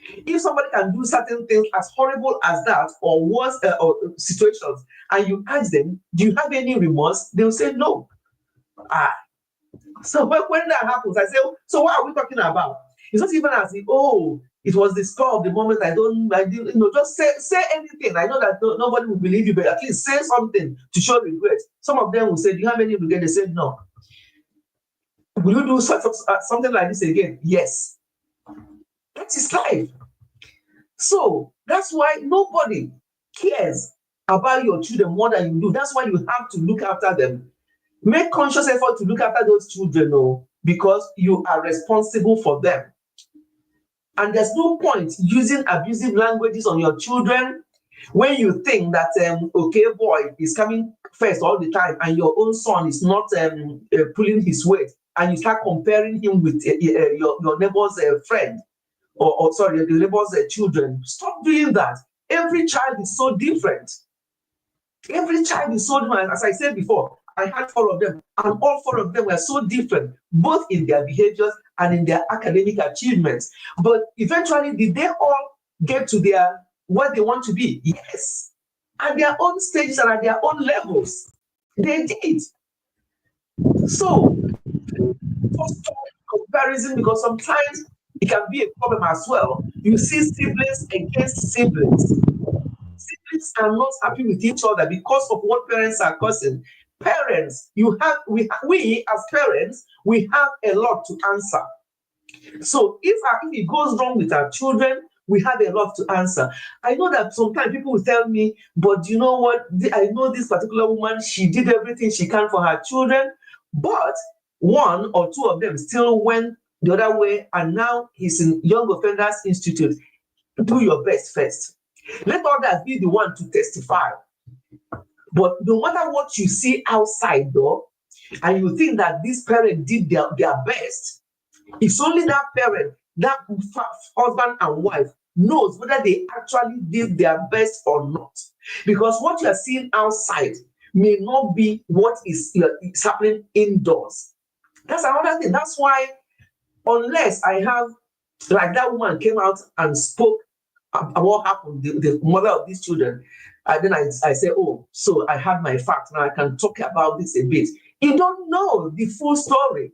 If somebody can do certain things as horrible as that or worse or situations, and you ask them, do you have any remorse? They'll say no. So when that happens, I say, so what are we talking about? It's not even as if, it was the spur of the moment. I didn't, just say anything. I know that nobody will believe you, but at least say something to show regret. Some of them will say, do you have any regret? They said no. Will you do something like this again? Yes. That is life. So that's why nobody cares about your children more than you do. That's why you have to look after them. Make conscious effort to look after those children, because you are responsible for them. And there's no point using abusive languages on your children when you think that okay boy is coming first all the time, and your own son is not pulling his weight, and you start comparing him with your neighbor's friend, or sorry, the neighbor's children. Stop doing that. Every child is so different. Every child is so different. As I said before, I had 4 of them, and all 4 of them were so different, both in their behaviors and in their academic achievements. But eventually, did they all get to their what they want to be? Yes. At their own stages and at their own levels, they did. So, stop comparison, because sometimes it can be a problem as well. You see siblings against siblings. Siblings are not happy with each other because of what parents are causing. Parents, we as parents, we have a lot to answer. So if it goes wrong with our children, we have a lot to answer. I know that sometimes people will tell me, but you know what? I know this particular woman, she did everything she can for her children, but 1 or 2 of them still went the other way, and now he's in Young Offenders Institute. Do your best first. Let others be the one to testify. But no matter what you see outside, though, and you think that this parent did their best, it's only that parent, that husband and wife, knows whether they actually did their best or not. Because what you are seeing outside may not be what is happening indoors. That's another thing. That's why, unless I have, like that woman came out and spoke about what happened, the mother of these children, and then I say, oh, so I have my facts, now I can talk about this a bit. You don't know the full story.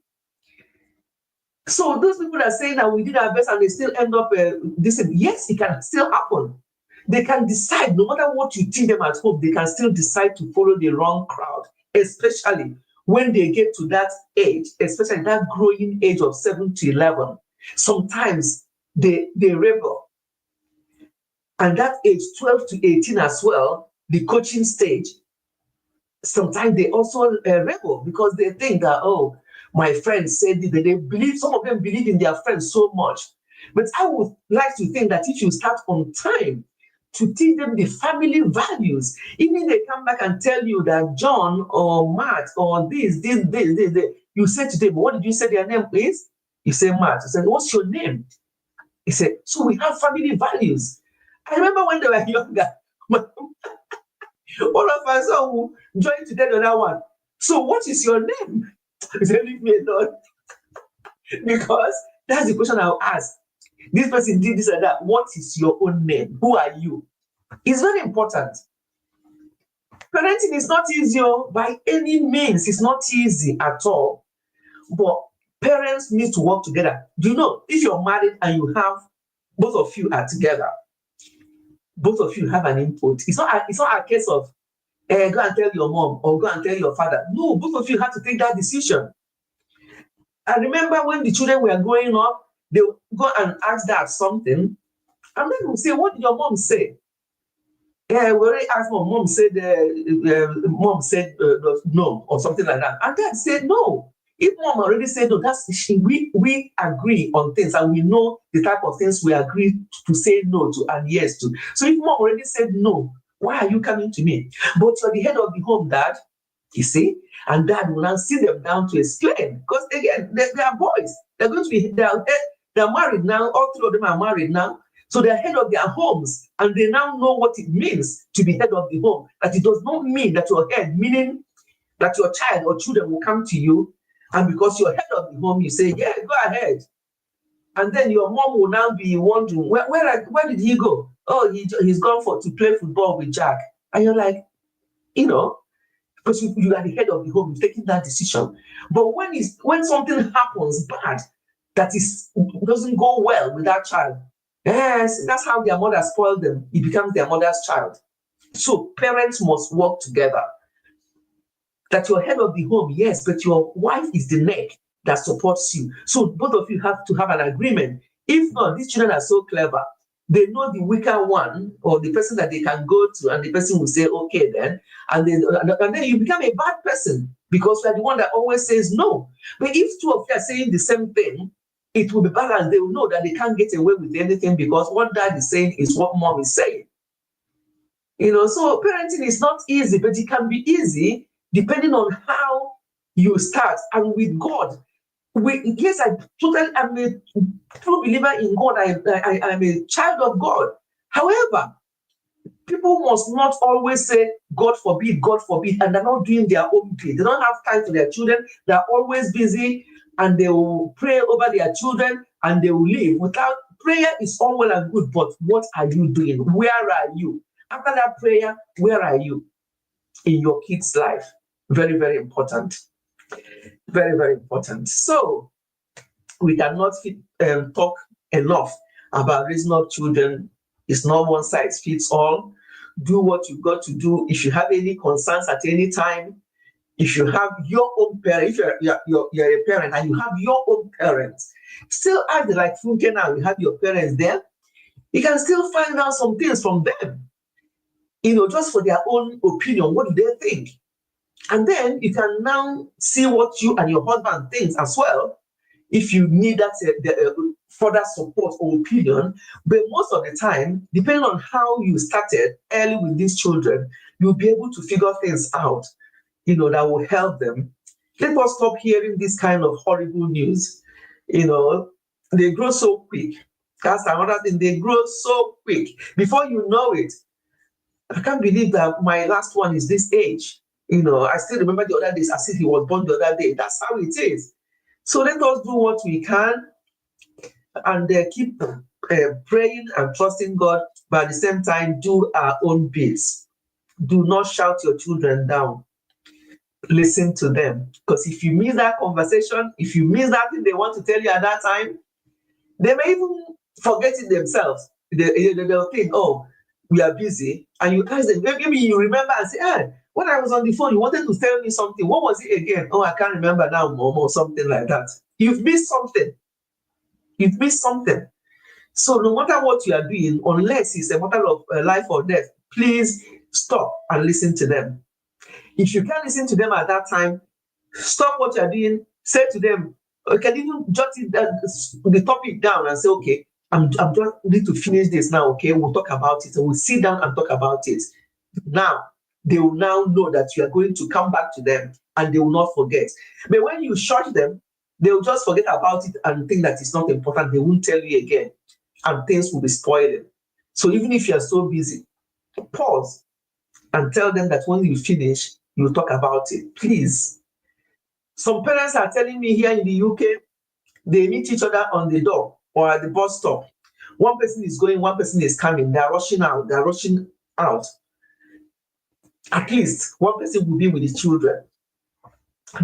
So those people that are saying that we did our best and they still end up this, yes, it can still happen. They can decide, no matter what you teach them at home, they can still decide to follow the wrong crowd, especially when they get to that age, especially that growing age of 7 to 11. Sometimes they rebel. And that age, 12 to 18 as well, the coaching stage, sometimes they also rebel because they think that, oh, my friends said that they believe, some of them believe in their friends so much. But I would like to think that if you start on time to teach them the family values, even if they come back and tell you that John or Matt or this, you say to them, what did you say their name is? You say Matt. You said, what's your name? He said, so we have family values. I remember when they were younger, one of us who joined to tell the other one, so what is your name? He said, leave me alone. Because that's the question I'll ask. This person did this and that. What is your own name? Who are you? It's very important. Parenting is not easy by any means. It's not easy at all. But parents need to work together. Do you know, if you're married and you have, both of you are together, both of you have an input. It's not a case of go and tell your mom or go and tell your father. No, both of you have to take that decision. I remember when the children were growing up, they would go and ask dad something, and then we'll say, what did your mom say? We already asked mom said no, or something like that. And dad said no. If mom already said no, we agree on things, and we know the type of things we agree to say no to and yes to. So if mom already said no, why are you coming to me? But you're the head of the home, dad. You see, and dad will now sit them down to explain, because again, they are boys. They're going to be they're married now. All 3 of them are married now, so they're head of their homes, and they now know what it means to be head of the home. That it does not mean that you're head, meaning that your child or children will come to you, and because you're head of the home, you say, yeah, go ahead. And then your mom will now be wondering, where did he go? Oh, he's gone to play football with Jack. And you're like, because you are the head of the home, you're taking that decision. But when something happens bad, doesn't go well with that child, yes, that's how their mother spoiled them. It becomes their mother's child. So parents must work together. That you're head of the home, yes, but your wife is the neck that supports you. So both of you have to have an agreement. If not, these children are so clever. They know the weaker one or the person that they can go to, and the person will say, okay, then. And then you become a bad person because you are the one that always says no. But if two of you are saying the same thing, it will be balanced. They will know that they can't get away with anything because what dad is saying is what mom is saying. So parenting is not easy, but it can be easy depending on how you start. And with God, yes, I'm a true believer in God. I'm a child of God. However, people must not always say, God forbid, and they're not doing their own bit. They don't have time for their children. They're always busy, and they will pray over their children, and they will leave. Without prayer is all well and good, but what are you doing? Where are you? After that prayer, where are you in your kids' life? Very, very important. Very, very important. So we cannot talk enough about raising up children. It's not one size fits all. Do what you've got to do. If you have any concerns at any time, if you have your own parent, if you're a parent and you have your own parents, still act like Funke now, you have your parents there. You can still find out some things from them, just for their own opinion. What do they think? And then you can now see what you and your husband thinks as well, if you need that further support or opinion. But most of the time, depending on how you started early with these children, you'll be able to figure things out, that will help them. Let us stop hearing this kind of horrible news. They grow so quick. That's another thing. They grow so quick. Before you know it, I can't believe that my last one is this age. I still remember the other days as if he was born the other day. That's how it is. So let us do what we can and keep praying and trusting God, but at the same time, do our own bits. Do not shout your children down. Listen to them. Because if you miss that conversation, if you miss that thing they want to tell you at that time, they may even forget it themselves. They'll think, oh, we are busy. And you ask them, maybe you remember and say, when I was on the phone, you wanted to tell me something. What was it again? Oh, I can't remember now, Mom, or something like that. You've missed something. You've missed something. So no matter what you are doing, unless it's a matter of life or death, please stop and listen to them. If you can't listen to them at that time, stop what you're doing, say to them, you can even jot the topic down and say, okay, I'm just need to finish this now, okay? We'll talk about it. So we'll sit down and talk about it. Now, they will now know that you are going to come back to them and they will not forget. But when you shut them, they will just forget about it and think that it's not important. They won't tell you again, and things will be spoiling. So even if you are so busy, pause and tell them that when you finish, you'll talk about it, please. Some parents are telling me here in the UK, they meet each other on the door or at the bus stop. One person is going, one person is coming. They're rushing out. At least one person will be with the children.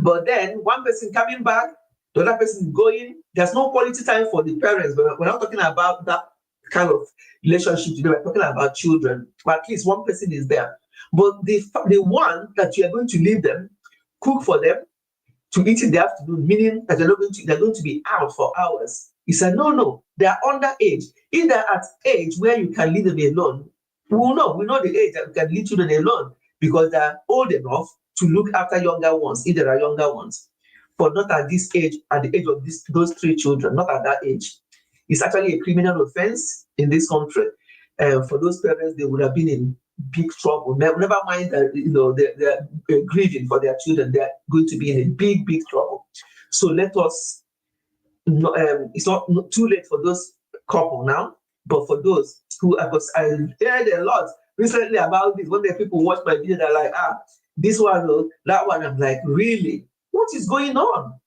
But then one person coming back, the other person going. There's no quality time for the parents. But we're not talking about that kind of relationship today. We're talking about children. But at least one person is there. But the one that you are going to leave them, cook for them, to eat in the afternoon, meaning that they're going to be out for hours. He said, no, they are underage. If they're at age where you can leave them alone, we know the age that you can leave children alone because they're old enough to look after younger ones, if there are younger ones. But not at this age, at the age of those three children, not at that age. It's actually a criminal offense in this country. For those parents, they would have been in big trouble. Never mind that they're grieving for their children. They're going to be in a big, big trouble. So let us. It's not too late for those couple now, but for those who I heard a lot recently about this. When the people watch my video, they're like, this one, that one. I'm like, really? What is going on?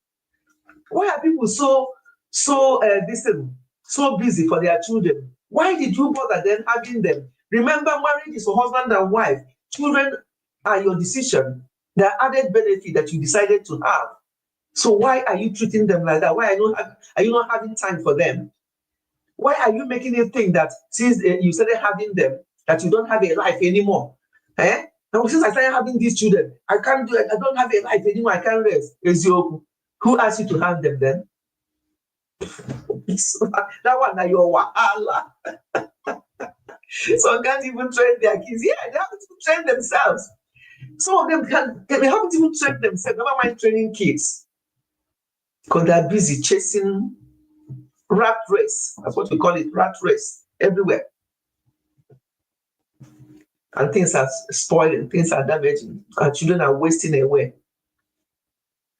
Why are people so busy for their children? Why did you bother then having them? Remember, marriage is for husband and wife. Children are your decision. They are added benefit that you decided to have. So why are you treating them like that? Why are you not having time for them? Why are you making it think that since you started having them, that you don't have a life anymore? Now, since I started having these children, I can't do it. I don't have a life anymore. I can't rest. Who asked you to have them then? So that one that your wahala. Some can't even train their kids. Yeah, they haven't even trained themselves. Some of them can they haven't even trained themselves, never mind training kids. Because they're busy chasing rat race. That's what we call it, rat race everywhere. And things are spoiling, things are damaging. Our children are wasting away.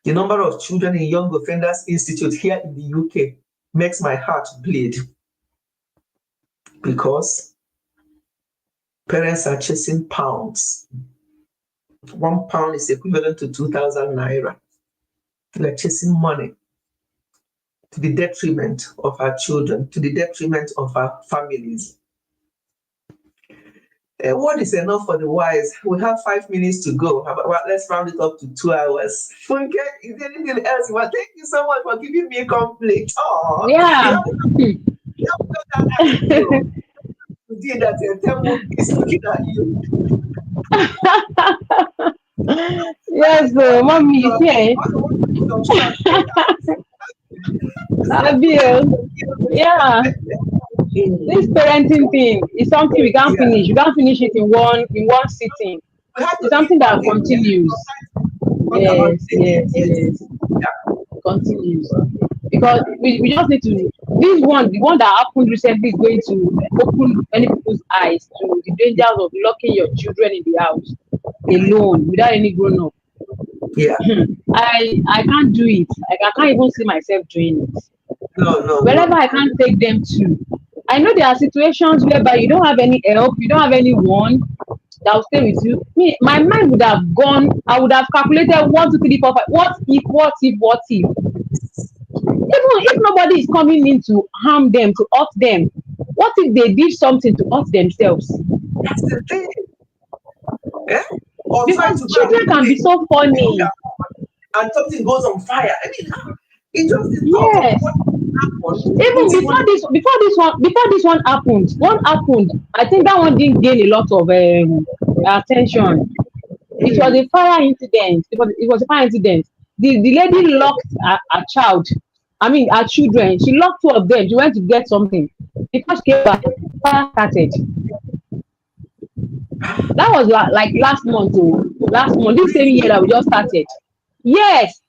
The number of children in Young Offenders Institute here in the UK makes my heart bleed because parents are chasing pounds. £1 is equivalent to 2,000 naira. They're chasing money to the detriment of our children, to the detriment of our families. What is enough for the wise? We have 5 minutes to go. Well, let's round it up to 2 hours. Funke, is there anything else? Well, thank you so much for giving me a complete. Oh, Yeah. you haven't done that. You did that. Temu is looking at you. Yes, mommy, you see, Abiel. Yeah, this parenting thing is something we can't Yeah. finish. You can't finish it in one sitting. We have It's to keep something that talking. continues. Talk about Yes, it. yes, Yes. yes. Yeah. Continues. Because we just need to the one that happened recently is going to open many people's eyes to the dangers of locking your children in the house alone without any grown up. Yeah. I can't do it. Like I can't even see myself doing it. No. Wherever I can't take them to. I know there are situations whereby you don't have any help, you don't have anyone that will stay with you. Me, my mind would have gone, I would have calculated 1, 2, 3, 4, 5. What if? Even if nobody is coming in to harm them, to hurt them, what if they did something to hurt themselves? That's the thing. Yeah? Or try Because to go and children can be so funny. and something goes on fire. I mean, it's just the thought of Yes. what happened. Even before this one happened. I think that one didn't gain a lot of attention. It was a fire incident. It was a fire incident. The lady locked a child. I mean, her children. She locked 2 of them. She went to get something. Before she came back, fire started. That was like last month. Oh, last month. This same year that we just started. Yes.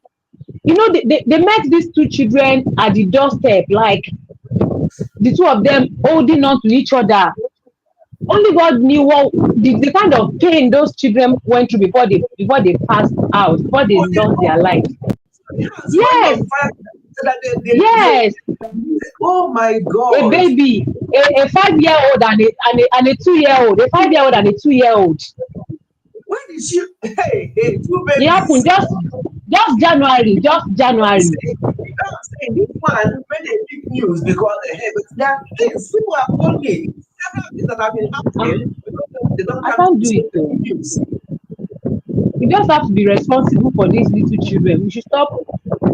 You know, they met these 2 children at the doorstep, like the 2 of them holding on to each other. Only God knew what the kind of pain those children went through before they passed out, before they Oh, lost their life. the house going Yes, on fire. So that yes, oh my a God. baby, a 5-year-old and a 2-year-old, a 5-year-old and a 2-year-old. When did she? Hey, 2 It happened babies. just January, just January. I'm saying this one made a big news because but there are things people have told me. Several things that have been happening because they don't I come can't to do see it the though. news. We just have to be responsible for these little children. We should stop.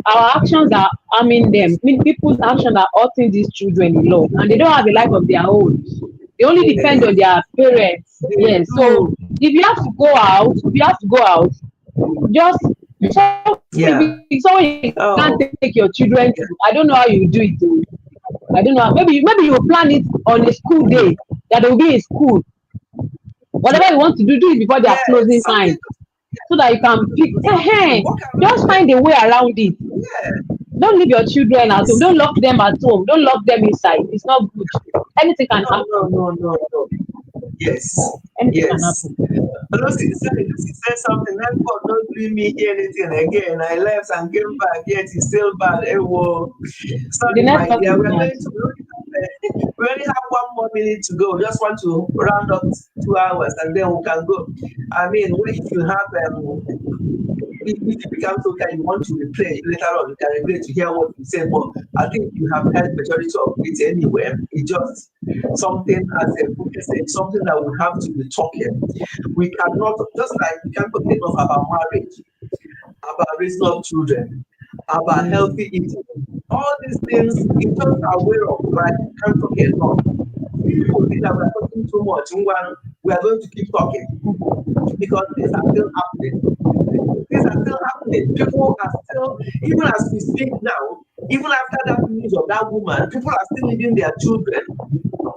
Our actions are harming them. I mean, people's actions are hurting these children a lot, and they don't have a life of their own. They only depend on their parents. They Yes. So do. if you have to go out, just Yeah. someone you can't take your Oh, children to. I don't know how you do it. Though. I don't know. Maybe you plan it on a school day that they will be in school. Whatever you want to do it before their yes. closing Something. time so that you can pick. Walk Just around find them. a way around it. Yeah. Don't leave your children at home. It's, Don't lock them at home. Don't lock them inside. It's not good. Anything can happen. no. Yes. Anything can Yes. happen. Lucy said something. That God don't bring me hear anything again. I left and came back, yet it's still bad. Whoa. The Sorry, next my dear. person We're going is to we only have 1 more minute to go. Just want to round up 2 hours and then we can go. I mean, if you have if it becomes okay, you want to replay later on, you can replay to hear what you said. But I think you have heard majority of it anyway. It's just something, as a book said, something that we have to be talking. We cannot, just like we can't talk enough about marriage, about raising up children, about healthy eating. All these things, it's just our way of life. We can't talk enough. People think that we are talking too much. We are going to keep talking because things are still happening. Things are still happening. People are still, even as we speak now, Even after that news of that woman, people are still leaving their children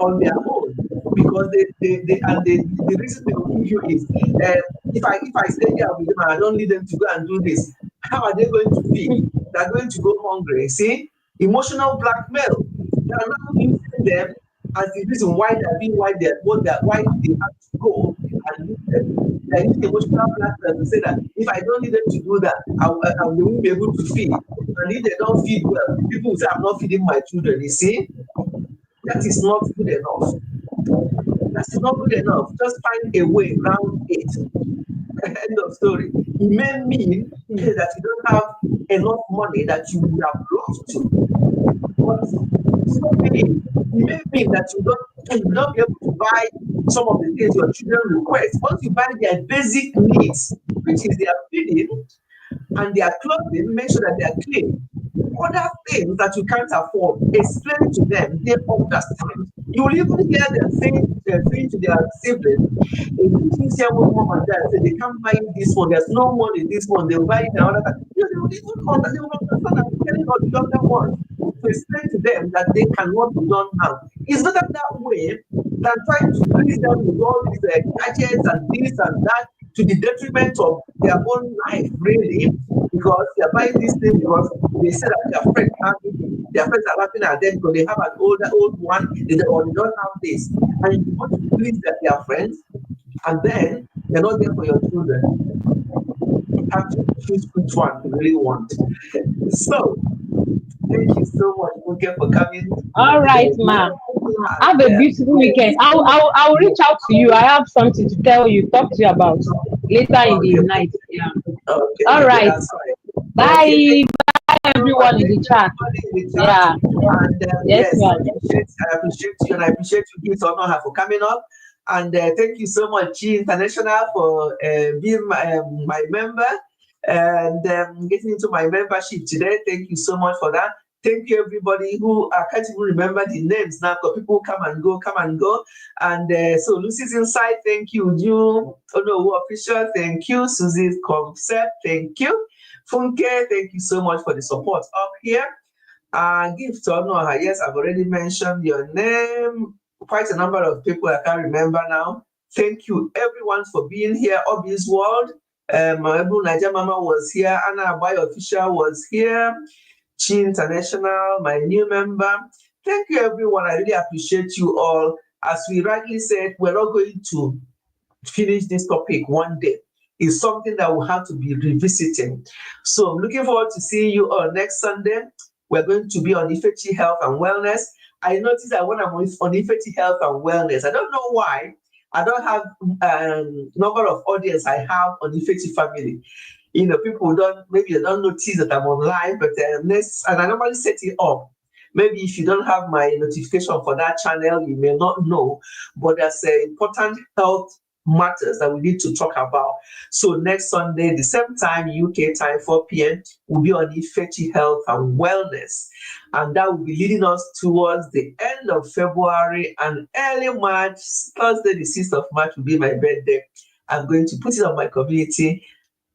on their own because the reason they will give you is if I stay there with them and I don't need them to go and do this, how are they going to feed? They're going to go hungry. See, emotional blackmail. They are now using them as the reason why they're being why they have to go and leave them. They use emotional blackmail to say that if I don't need them to do that, they won't be able to feed. And if they don't feed well, people will say I'm not feeding my children. You see, that is not good enough. That is not good enough. Just find a way around it. End of story. It may mean that you don't have enough money that you would have loved to. But it's not meaning. It may mean that you will not be able to buy some of the things your children request. Once you buy their basic needs, which is their feeding and their clothing, make sure that they are clean. Other things that you can't afford, explain to them, they understand. You will even hear them saying to their siblings, if you think here with mom and dad say they can't buy you this one, there's no money in this one, they'll buy it another time. You know, they will even understand, they will understand I'm telling all the younger ones to explain to them that they cannot be done now. It's better that way than trying to please them with all these gadgets and this and that to the detriment of their own life, really, because they're buying these things because they say that their friends have it, their friends are laughing at them because they have an old one, or they don't have this. And you want to please their friends, and then they're not there for your children. You have to choose which one you really want. So, thank you so much, Funke, for coming. All right, ma. Have a beautiful weekend. I'll reach out to you. I have something to tell you, talk to you about later in the Okay, night. Yeah. okay, All okay, right. that's fine. Okay, Bye. Bye, so much. everyone in Thank the you, chat. everybody in the chat. Yeah. And Yes, yes, ma'am. I appreciate you, and I appreciate you, Gift Honor, for coming up. And thank you so much, G International, for being my member and getting into my membership today. Thank you so much for that. Thank you, everybody who I can't even remember the names now because people come and go, come and go. And so Lucy's Insight, thank you. You, oh no, official, thank you. Susie's Concept, thank you. Funke, thank you so much for the support up here. Gift or no, yes, I've already mentioned your name. Quite a number of people I can't remember now. Thank you, everyone, for being here. Obvious World, my Niger Mama was here. Anna Abai Official was here. Chi International, my new member. Thank you, everyone. I really appreciate you all. As we rightly said, we're not going to finish this topic one day. It's something that we'll have to be revisiting. So I'm looking forward to seeing you all next Sunday. We're going to be on Ifechi Health and Wellness. I noticed that when I'm on Ifechi Health and Wellness, I don't know why, I don't have number of audience I have on Ifechi Family. You know, people don't, maybe they don't notice that I'm online, but and I normally set it up. Maybe if you don't have my notification for that channel, you may not know, but there's important health matters that we need to talk about. So next Sunday, the same time, UK time, 4 p.m., will be on Ifechi Health and Wellness. And that will be leading us towards the end of February and early March. Thursday, the 6th of March will be my birthday. I'm going to put it on my community,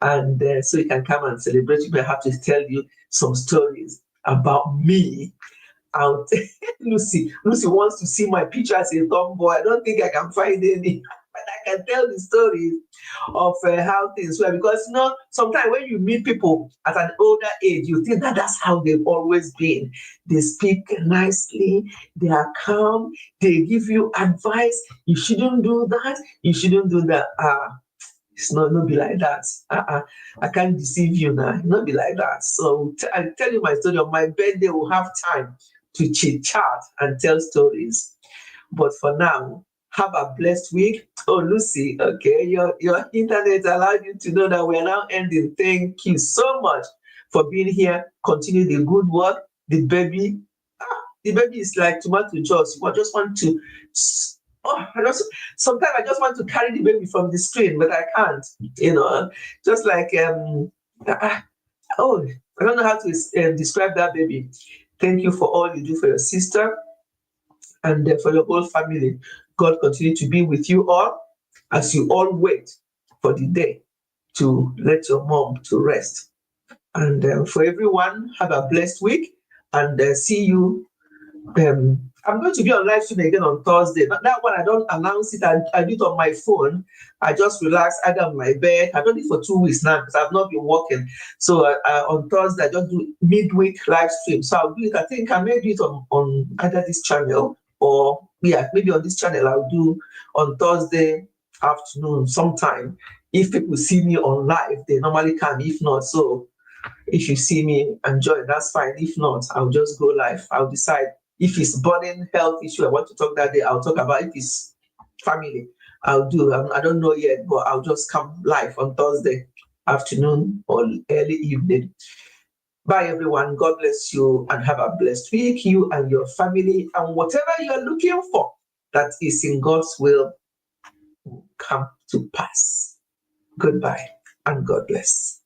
and so you can come and celebrate. You may have to tell you some stories about me. Out. Lucy wants to see my picture as a tomboy. I don't think I can find any, but I can tell the stories of how things were. Because you know, sometimes when you meet people at an older age, you think that that's how they've always been. They speak nicely, they are calm, they give you advice. You shouldn't do that. You shouldn't do that. It's not be like that. I can't deceive you now. Not be like that. So I tell you my story. On my birthday, we'll have time to chit chat and tell stories. But for now, have a blessed week. Oh, Lucy, okay, your internet allowed you to know that we're now ending. Thank you so much for being here. Continue the good work. The baby is like tomato juice. I just want to. Sometimes I just want to carry the baby from the screen, but I can't. You know, just like oh, I don't know how to describe that baby. Thank you for all you do for your sister and for your whole family. God continue to be with you all as you all wait for the day to let your mom to rest. And for everyone, have a blessed week. and see you. I'm going to be on live stream again on Thursday. But that one, I don't announce it. I do it on my phone. I just relax either on my bed. I've done it for 2 weeks now because I've not been working. So on Thursday, I just do midweek live stream. So I'll do it. I think I may do it on either this channel or, yeah, maybe on this channel I'll do on Thursday afternoon sometime. If people see me on live, they normally come. If not, so if you see me and join, that's fine. If not, I'll just go live. I'll decide. If it's burning health issue I want to talk that day, I'll talk about. If it's family, I'll do. I don't know yet, but I'll just come live on Thursday afternoon or early evening. Bye, everyone. God bless you and have a blessed week, you and your family, and whatever you're looking for that is in God's will come to pass. Goodbye and God bless.